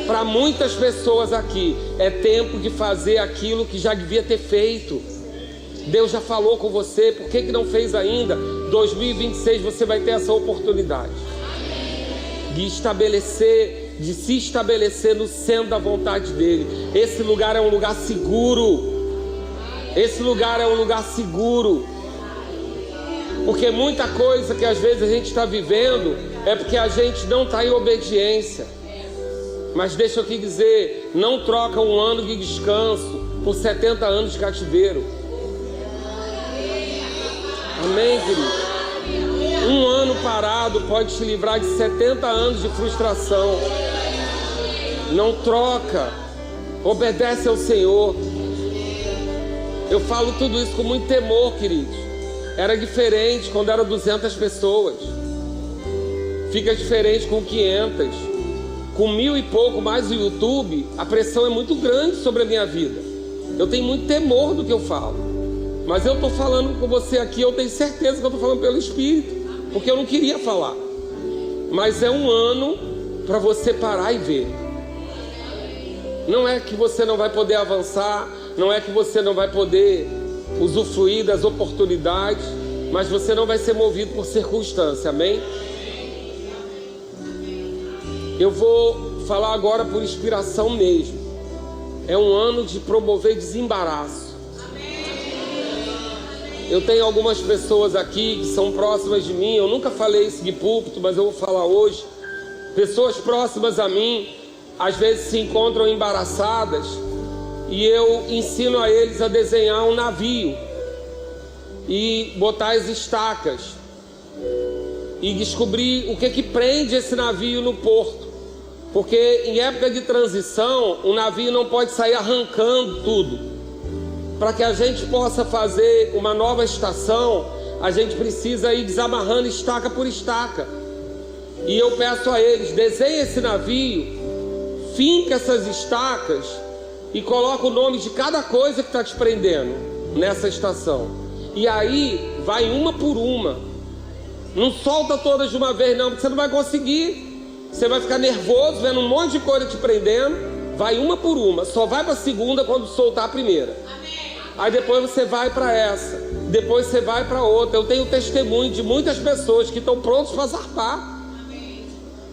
Para muitas pessoas aqui, é tempo de fazer aquilo que já devia ter feito. Deus já falou com você, por que não fez ainda? 2026 você vai ter essa oportunidade de estabelecer, de se estabelecer no centro da vontade dEle. Esse lugar é um lugar seguro. Esse lugar é um lugar seguro. Porque muita coisa que às vezes a gente está vivendo é porque a gente não está em obediência. Mas deixa eu te dizer, não troca um ano de descanso por 70 anos de cativeiro. Amém, querido? Um ano parado pode te livrar de 70 anos de frustração. Não troca. Obedece ao Senhor. Eu falo tudo isso com muito temor, queridos. Era diferente quando eram 200 pessoas. Fica diferente com 500. Com 1000 e pouco mais o YouTube, a pressão é muito grande sobre a minha vida. Eu tenho muito temor do que eu falo. Mas eu estou falando com você aqui, eu tenho certeza que eu estou falando pelo Espírito, porque eu não queria falar. Mas é um ano para você parar e ver. Não é que você não vai poder avançar, não é que você não vai poder usufruir das oportunidades, mas você não vai ser movido por circunstância, amém? Eu vou falar agora por inspiração mesmo. É um ano de promover desembaraço. Eu tenho algumas pessoas aqui que são próximas de mim. Eu nunca falei isso de púlpito, mas eu vou falar hoje. Pessoas próximas a mim, às vezes se encontram embaraçadas, e eu ensino a eles a desenhar um navio e botar as estacas e descobrir o que prende esse navio no porto. Porque em época de transição, o navio não pode sair arrancando tudo. Para que a gente possa fazer uma nova estação, a gente precisa ir desamarrando estaca por estaca. E eu peço a eles, desenhe esse navio, finca essas estacas e coloca o nome de cada coisa que está te prendendo nessa estação. E aí, vai uma por uma. Não solta todas de uma vez não, porque você não vai conseguir. Você vai ficar nervoso vendo um monte de coisa te prendendo. Vai uma por uma. Só vai para a segunda quando soltar a primeira. Aí depois você vai para essa. Depois você vai para outra. Eu tenho testemunho de muitas pessoas que estão prontos para zarpar.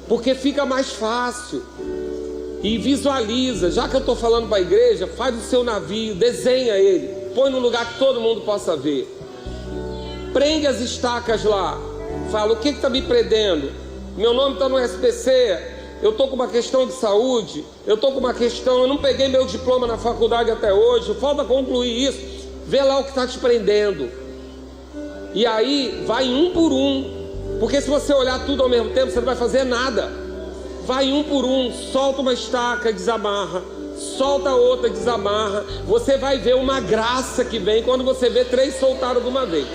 Porque fica mais fácil. E visualiza. Já que eu estou falando para a igreja, faz o seu navio, desenha ele. Põe num lugar que todo mundo possa ver. Prende as estacas lá. Fala, o que está me prendendo? Meu nome está no SPC, eu estou com uma questão de saúde, eu estou com uma questão, eu não peguei meu diploma na faculdade até hoje, falta concluir isso. Vê lá o que está te prendendo. E aí, vai um por um, porque se você olhar tudo ao mesmo tempo, você não vai fazer nada. Vai um por um, solta uma estaca, desamarra, solta outra, desamarra. Você vai ver uma graça que vem quando você vê 3 soltaram de uma vez.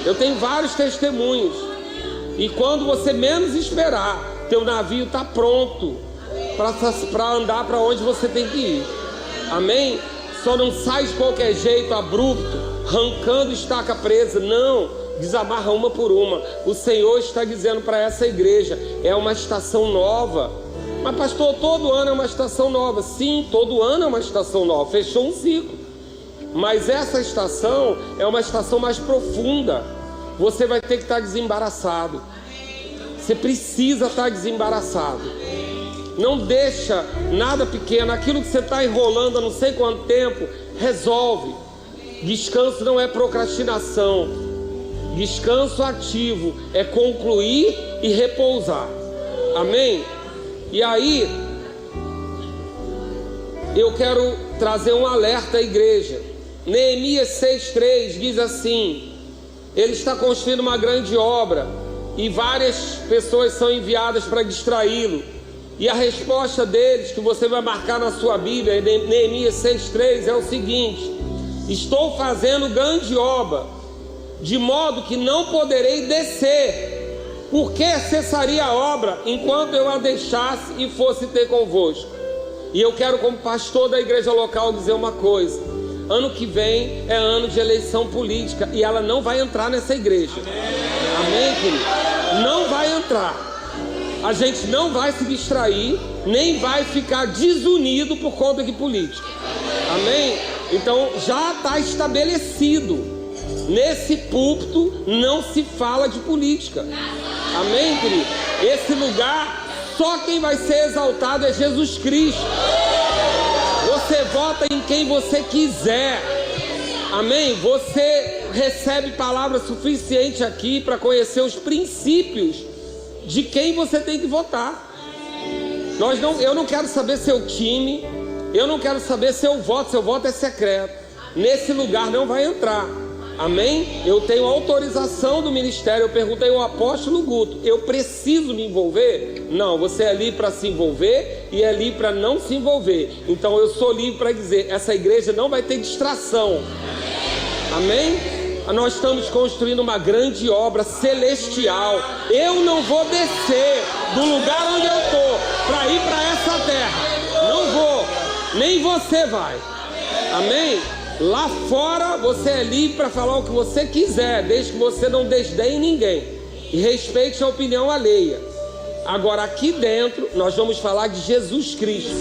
Eu tenho vários testemunhos. E quando você menos esperar, teu navio está pronto para andar para onde você tem que ir. Amém? Só não sai de qualquer jeito, abrupto, arrancando estaca presa. Não, desamarra uma por uma. O Senhor está dizendo para essa igreja, é uma estação nova. Mas pastor, todo ano é uma estação nova. Sim, todo ano é uma estação nova. Fechou um ciclo. Mas essa estação é uma estação mais profunda. Você vai ter que estar desembaraçado. Você precisa estar desembaraçado. Não deixa nada pequeno. Aquilo que você está enrolando há não sei quanto tempo, resolve. Descanso não é procrastinação. Descanso ativo é concluir e repousar. Amém? E aí, eu quero trazer um alerta à igreja. Neemias 6,3 diz assim: ele está construindo uma grande obra e várias pessoas são enviadas para distraí-lo. E a resposta deles, que você vai marcar na sua Bíblia, Neemias 6,3, é o seguinte: estou fazendo grande obra, de modo que não poderei descer. Por que cessaria a obra enquanto eu a deixasse e fosse ter convosco? E eu quero, como pastor da igreja local, dizer uma coisa: ano que vem é ano de eleição política e ela não vai entrar nessa igreja. Amém, querido? Não vai entrar. A gente não vai se distrair, nem vai ficar desunido por conta de política. Amém? Então já está estabelecido. Nesse púlpito não se fala de política. Amém, querido? Esse lugar, só quem vai ser exaltado é Jesus Cristo. Você vota em quem você quiser. Amém? Você recebe palavra suficiente aqui para conhecer os princípios de quem você tem que votar. Eu não quero saber seu time, eu não quero saber seu voto é secreto. Nesse lugar não vai entrar. Amém? Eu tenho autorização do ministério. Eu perguntei ao apóstolo Guto: eu preciso me envolver? Não, você é livre para se envolver e é livre para não se envolver. Então eu sou livre para dizer: essa igreja não vai ter distração. Amém? Nós estamos construindo uma grande obra celestial. Eu não vou descer do lugar onde eu estou para ir para essa terra. Não vou, nem você vai. Amém? Lá fora você é livre para falar o que você quiser, desde que você não desdenhe ninguém e respeite a opinião alheia. Agora aqui dentro nós vamos falar de Jesus Cristo.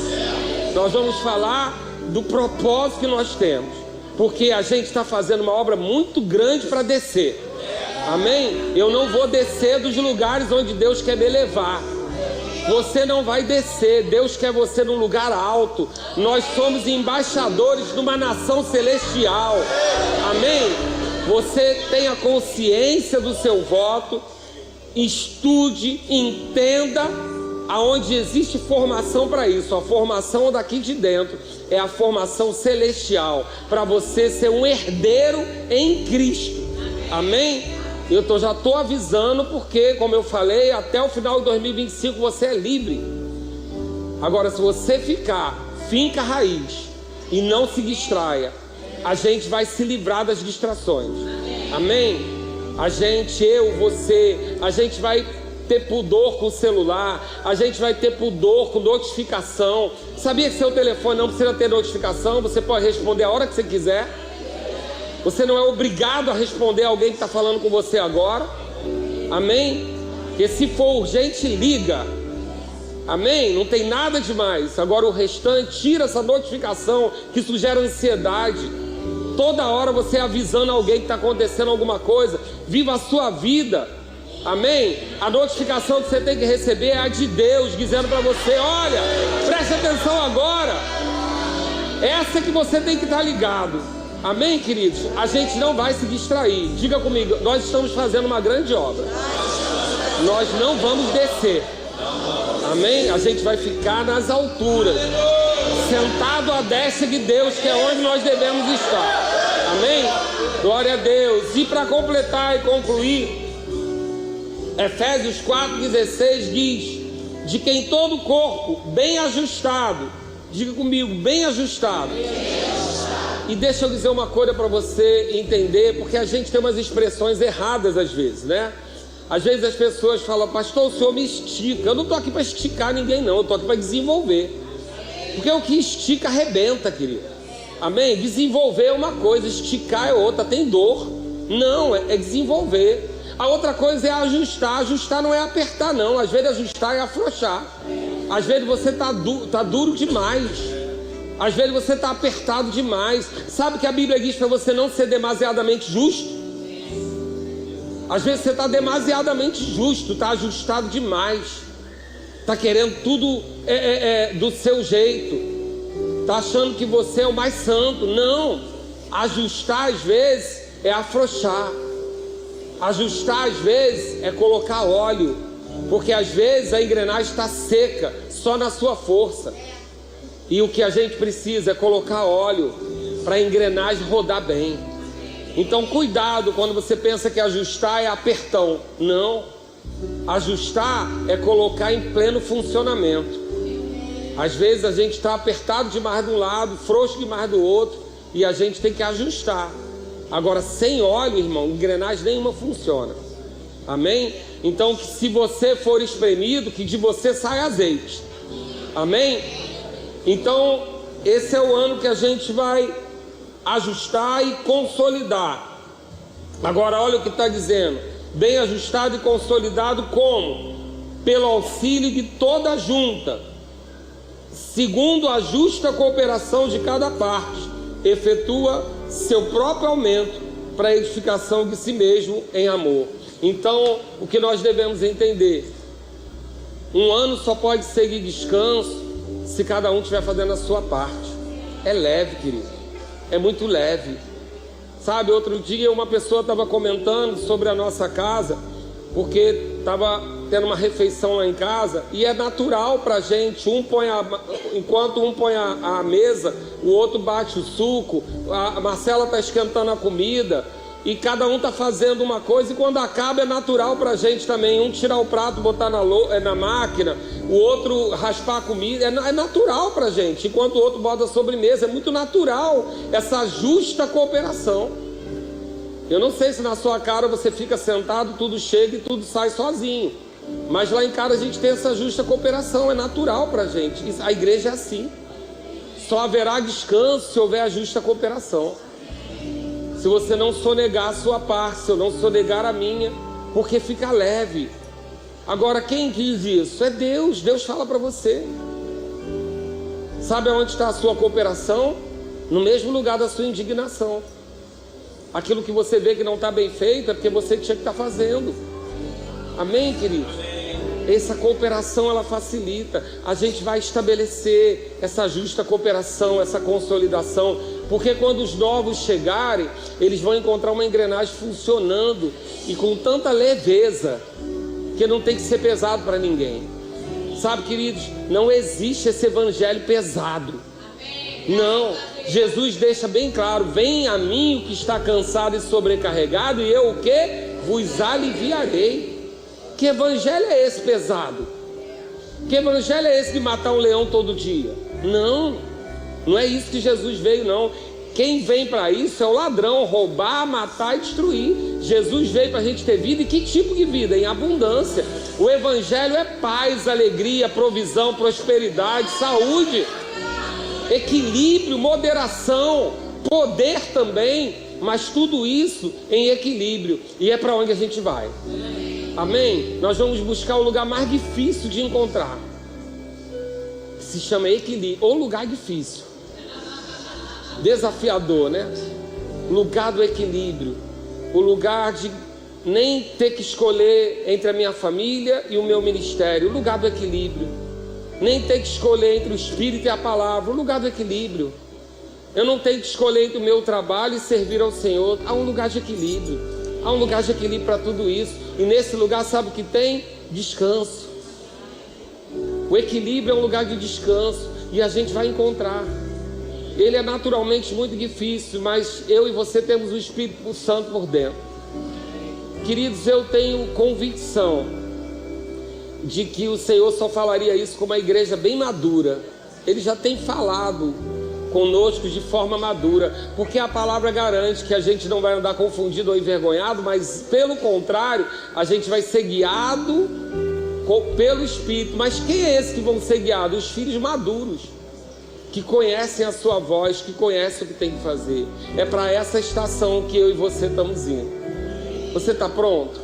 Nós vamos falar do propósito que nós temos, porque a gente está fazendo uma obra muito grande para descer. Amém? Eu não vou descer dos lugares onde Deus quer me levar. Você não vai descer. Deus quer você num lugar alto. Nós somos embaixadores de uma nação celestial. Amém? Você tenha consciência do seu voto. Estude, entenda aonde existe formação para isso. A formação daqui de dentro é a formação celestial, para você ser um herdeiro em Cristo. Amém? Eu já estou avisando, porque, como eu falei, até o final de 2025 você é livre. Agora, se você finca a raiz e não se distraia, a gente vai se livrar das distrações. Amém? A gente, você, a gente vai ter pudor com o celular, a gente vai ter pudor com notificação. Sabia que seu telefone não precisa ter notificação? Você pode responder a hora que você quiser. Você não é obrigado a responder a alguém que está falando com você agora. Amém? Porque se for urgente, liga. Amém? Não tem nada demais. Agora o restante, tira essa notificação, que isso gera ansiedade. Toda hora você avisando alguém que está acontecendo alguma coisa. Viva a sua vida. Amém? A notificação que você tem que receber é a de Deus, dizendo para você: olha, preste atenção agora. Essa que você tem que estar ligado. Amém, queridos? A gente não vai se distrair. Diga comigo: nós estamos fazendo uma grande obra. Nós não vamos descer. Amém? A gente vai ficar nas alturas, sentado à destra de Deus, que é onde nós devemos estar. Amém? Glória a Deus. E para completar e concluir, Efésios 4,16 diz: de quem todo o corpo bem ajustado, diga comigo, bem ajustado. E deixa eu dizer uma coisa para você entender, porque a gente tem umas expressões erradas às vezes, né? Às vezes as pessoas falam: pastor, o senhor me estica. Eu não estou aqui para esticar ninguém, não. Eu estou aqui para desenvolver. Porque o que estica arrebenta, querido. Amém? Desenvolver é uma coisa, esticar é outra. Tem dor. Não, é desenvolver. A outra coisa é ajustar. Ajustar não é apertar, não. Às vezes ajustar é afrouxar. Às vezes você está duro demais. Às vezes você está apertado demais. Sabe que a Bíblia diz para você não ser demasiadamente justo? Às vezes você está demasiadamente justo, está ajustado demais, está querendo tudo do seu jeito, está achando que você é o mais santo. Não, ajustar às vezes é afrouxar. Ajustar às vezes é colocar óleo, porque às vezes a engrenagem está seca, só na sua força. E o que a gente precisa é colocar óleo para a engrenagem rodar bem. Então cuidado quando você pensa que ajustar é apertão. Não, ajustar é colocar em pleno funcionamento. Às vezes a gente está apertado demais de um lado, frouxo demais do outro, e a gente tem que ajustar. Agora, sem óleo, irmão, engrenagem nenhuma funciona. Amém? Então, que se você for espremido, que de você sai azeite. Amém? Então, esse é o ano que a gente vai ajustar e consolidar. Agora, olha o que está dizendo: bem ajustado e consolidado como? Pelo auxílio de toda a junta, segundo a justa cooperação de cada parte, efetua seu próprio aumento para a edificação de si mesmo em amor. Então, o que nós devemos entender: um ano só pode ser de descanso se cada um estiver fazendo a sua parte. É leve, querido, é muito leve. Sabe, outro dia uma pessoa estava comentando sobre a nossa casa, porque estava tendo uma refeição lá em casa, e é natural para a gente, enquanto um põe a mesa, o outro bate o suco, a Marcela está esquentando a comida, e cada um está fazendo uma coisa, e quando acaba é natural para a gente também, um tirar o prato, botar na máquina, o outro raspar a comida, é natural para a gente, enquanto o outro bota a sobremesa, é muito natural essa justa cooperação. Eu não sei se na sua casa você fica sentado, tudo chega e tudo sai sozinho, mas lá em casa a gente tem essa justa cooperação, é natural para a gente. A igreja é assim, só haverá descanso se houver a justa cooperação. Se você não sonegar a sua parte, se eu não sonegar a minha, porque fica leve. Agora, quem diz isso? É Deus. Deus fala para você. Sabe onde está a sua cooperação? No mesmo lugar da sua indignação. Aquilo que você vê que não está bem feito é porque você tinha que estar fazendo. Amém, queridos? Essa cooperação, ela facilita. A gente vai estabelecer essa justa cooperação, essa consolidação, porque quando os novos chegarem, eles vão encontrar uma engrenagem funcionando e com tanta leveza que não tem que ser pesado para ninguém. Sabe, queridos, não existe esse evangelho pesado. Não, Jesus deixa bem claro: vem a mim o que está cansado e sobrecarregado, e eu o quê? Vos aliviarei. Que evangelho é esse pesado? Que evangelho é esse de matar um leão todo dia? Não é isso que Jesus veio, não. Quem vem para isso é o ladrão, roubar, matar e destruir. Jesus veio para a gente ter vida, e que tipo de vida? Em abundância. O evangelho é paz, alegria, provisão, prosperidade, saúde, equilíbrio, moderação, poder também, mas tudo isso em equilíbrio. E é para onde a gente vai. Amém? Nós vamos buscar o lugar mais difícil de encontrar, se chama equilíbrio, ou lugar difícil, desafiador, né? Lugar do equilíbrio, o lugar de nem ter que escolher entre a minha família e o meu ministério, o lugar do equilíbrio, nem ter que escolher entre o Espírito e a palavra, o lugar do equilíbrio. Eu não tenho que escolher entre o meu trabalho e servir ao Senhor. Há um lugar de equilíbrio, há um lugar de equilíbrio para tudo isso. E nesse lugar, sabe o que tem? Descanso. O equilíbrio é um lugar de descanso, e a gente vai encontrar. Ele é naturalmente muito difícil, mas eu e você temos o Espírito Santo por dentro. Queridos, eu tenho convicção de que o Senhor só falaria isso com uma igreja bem madura. Ele já tem falado conosco de forma madura, porque a palavra garante que a gente não vai andar confundido ou envergonhado, mas pelo contrário, a gente vai ser guiado pelo Espírito. Mas quem é esse que vão ser guiados? Os filhos maduros, que conhecem a sua voz, que conhecem o que tem que fazer. É para essa estação que eu e você estamos indo. Você está pronto?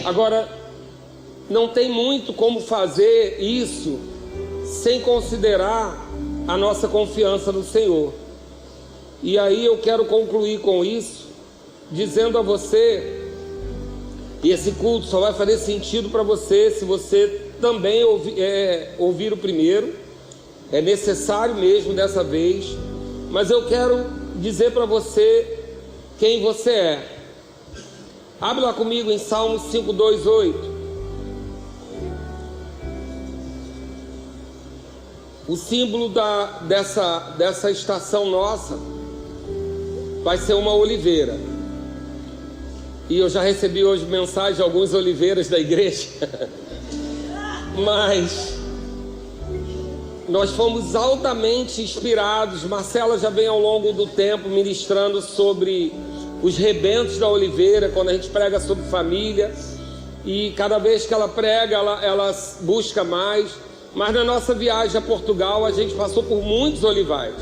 Agora, não tem muito como fazer isso sem considerar a nossa confiança no Senhor. E aí eu quero concluir com isso, dizendo a você, e esse culto só vai fazer sentido para você se você também ouvir o primeiro. É necessário mesmo dessa vez, mas eu quero dizer para você quem você é. Abre lá comigo em Salmos 5:2-8. O símbolo dessa estação nossa vai ser uma oliveira. E eu já recebi hoje mensagem de alguns oliveiras da igreja. Mas nós fomos altamente inspirados. Marcela já vem ao longo do tempo ministrando sobre os rebentos da oliveira, quando a gente prega sobre família. E cada vez que ela prega, ela busca mais. Mas na nossa viagem a Portugal, a gente passou por muitos olivais.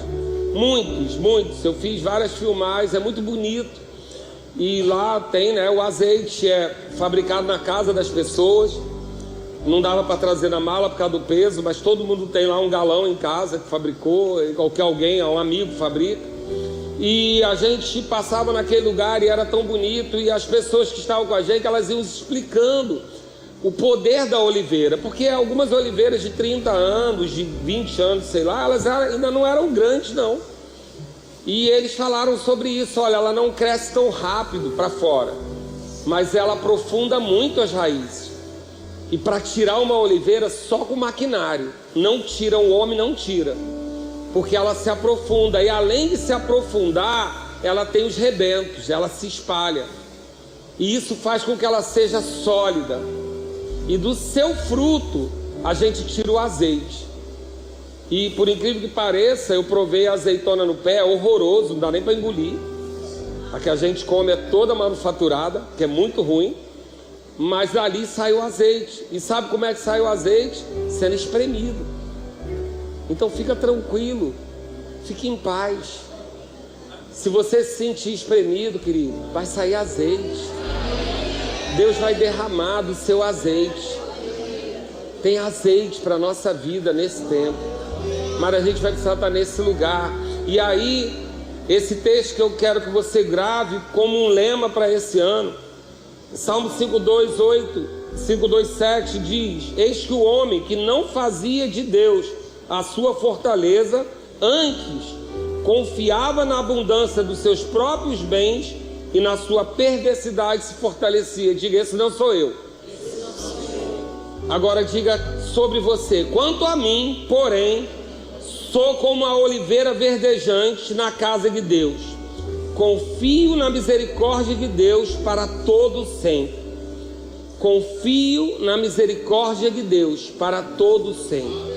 Muitos. Eu fiz várias filmagens, é muito bonito. E lá tem, né, o azeite é fabricado na casa das pessoas. Não dava para trazer na mala por causa do peso, mas todo mundo tem lá um galão em casa que fabricou, qualquer alguém, um amigo fabrica. E a gente passava naquele lugar e era tão bonito, e as pessoas que estavam com a gente, elas iam explicando o poder da oliveira, porque algumas oliveiras de 30 anos, de 20 anos, sei lá, elas ainda não eram grandes, não. E eles falaram sobre isso. Olha, ela não cresce tão rápido para fora, mas ela aprofunda muito as raízes. E para tirar uma oliveira só com maquinário, não tira, um homem não tira, porque ela se aprofunda. E além de se aprofundar, ela tem os rebentos, ela se espalha. E isso faz com que ela seja sólida. E do seu fruto, a gente tira o azeite. E por incrível que pareça, eu provei a azeitona no pé, é horroroso, não dá nem para engolir. A que a gente come é toda manufaturada, que é muito ruim. Mas dali sai o azeite. E sabe como é que sai o azeite? Sendo espremido. Então fica tranquilo, fique em paz. Se você se sentir espremido, querido, vai sair azeite. Deus vai derramar do seu azeite. Tem azeite para a nossa vida nesse tempo. Mas a gente vai precisar estar nesse lugar. E aí, esse texto que eu quero que você grave como um lema para esse ano. Salmo 5:2:7 diz: eis que o homem que não fazia de Deus a sua fortaleza, antes confiava na abundância dos seus próprios bens e na sua perversidade se fortalecia. Diga, esse não sou eu. Agora diga sobre você: quanto a mim, porém, sou como a oliveira verdejante na casa de Deus. Confio na misericórdia de Deus para todo sempre. Confio na misericórdia de Deus para todo sempre.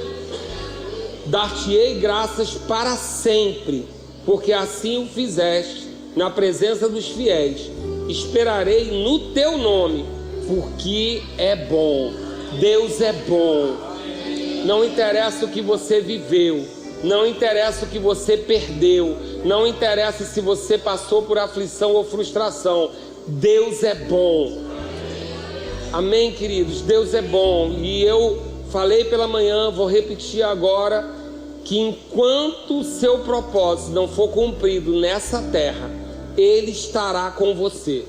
Dar-te-ei graças para sempre, porque assim o fizeste na presença dos fiéis. Esperarei no teu nome, porque é bom. Deus é bom. Não interessa o que você viveu, não interessa o que você perdeu, não interessa se você passou por aflição ou frustração. Deus é bom. Amém, queridos? Deus é bom. E eu falei pela manhã, vou repetir agora, que enquanto o seu propósito não for cumprido nessa terra, Ele estará com você.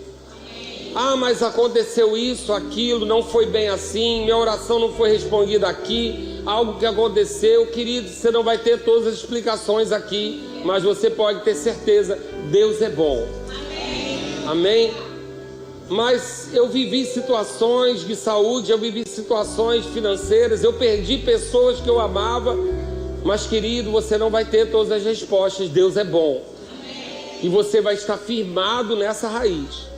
Ah, mas aconteceu isso, aquilo, não foi bem assim, minha oração não foi respondida aqui, algo que aconteceu. Querido, você não vai ter todas as explicações aqui, mas você pode ter certeza, Deus é bom. Amém? Mas eu vivi situações de saúde, eu vivi situações financeiras, eu perdi pessoas que eu amava, mas querido, você não vai ter todas as respostas. Deus é bom. E você vai estar firmado nessa raiz.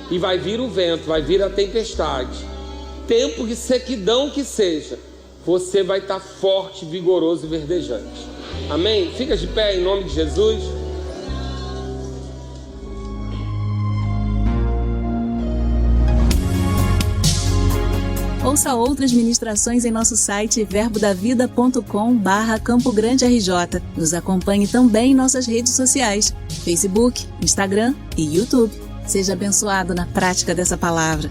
E vai vir o vento, vai vir a tempestade, tempo de sequidão que seja, você vai estar forte, vigoroso e verdejante. Amém? Fica de pé em nome de Jesus. Ouça outras ministrações em nosso site verbodavida.com/Campo Grande RJ. Nos acompanhe também em nossas redes sociais, Facebook, Instagram e YouTube. Seja abençoado na prática dessa palavra.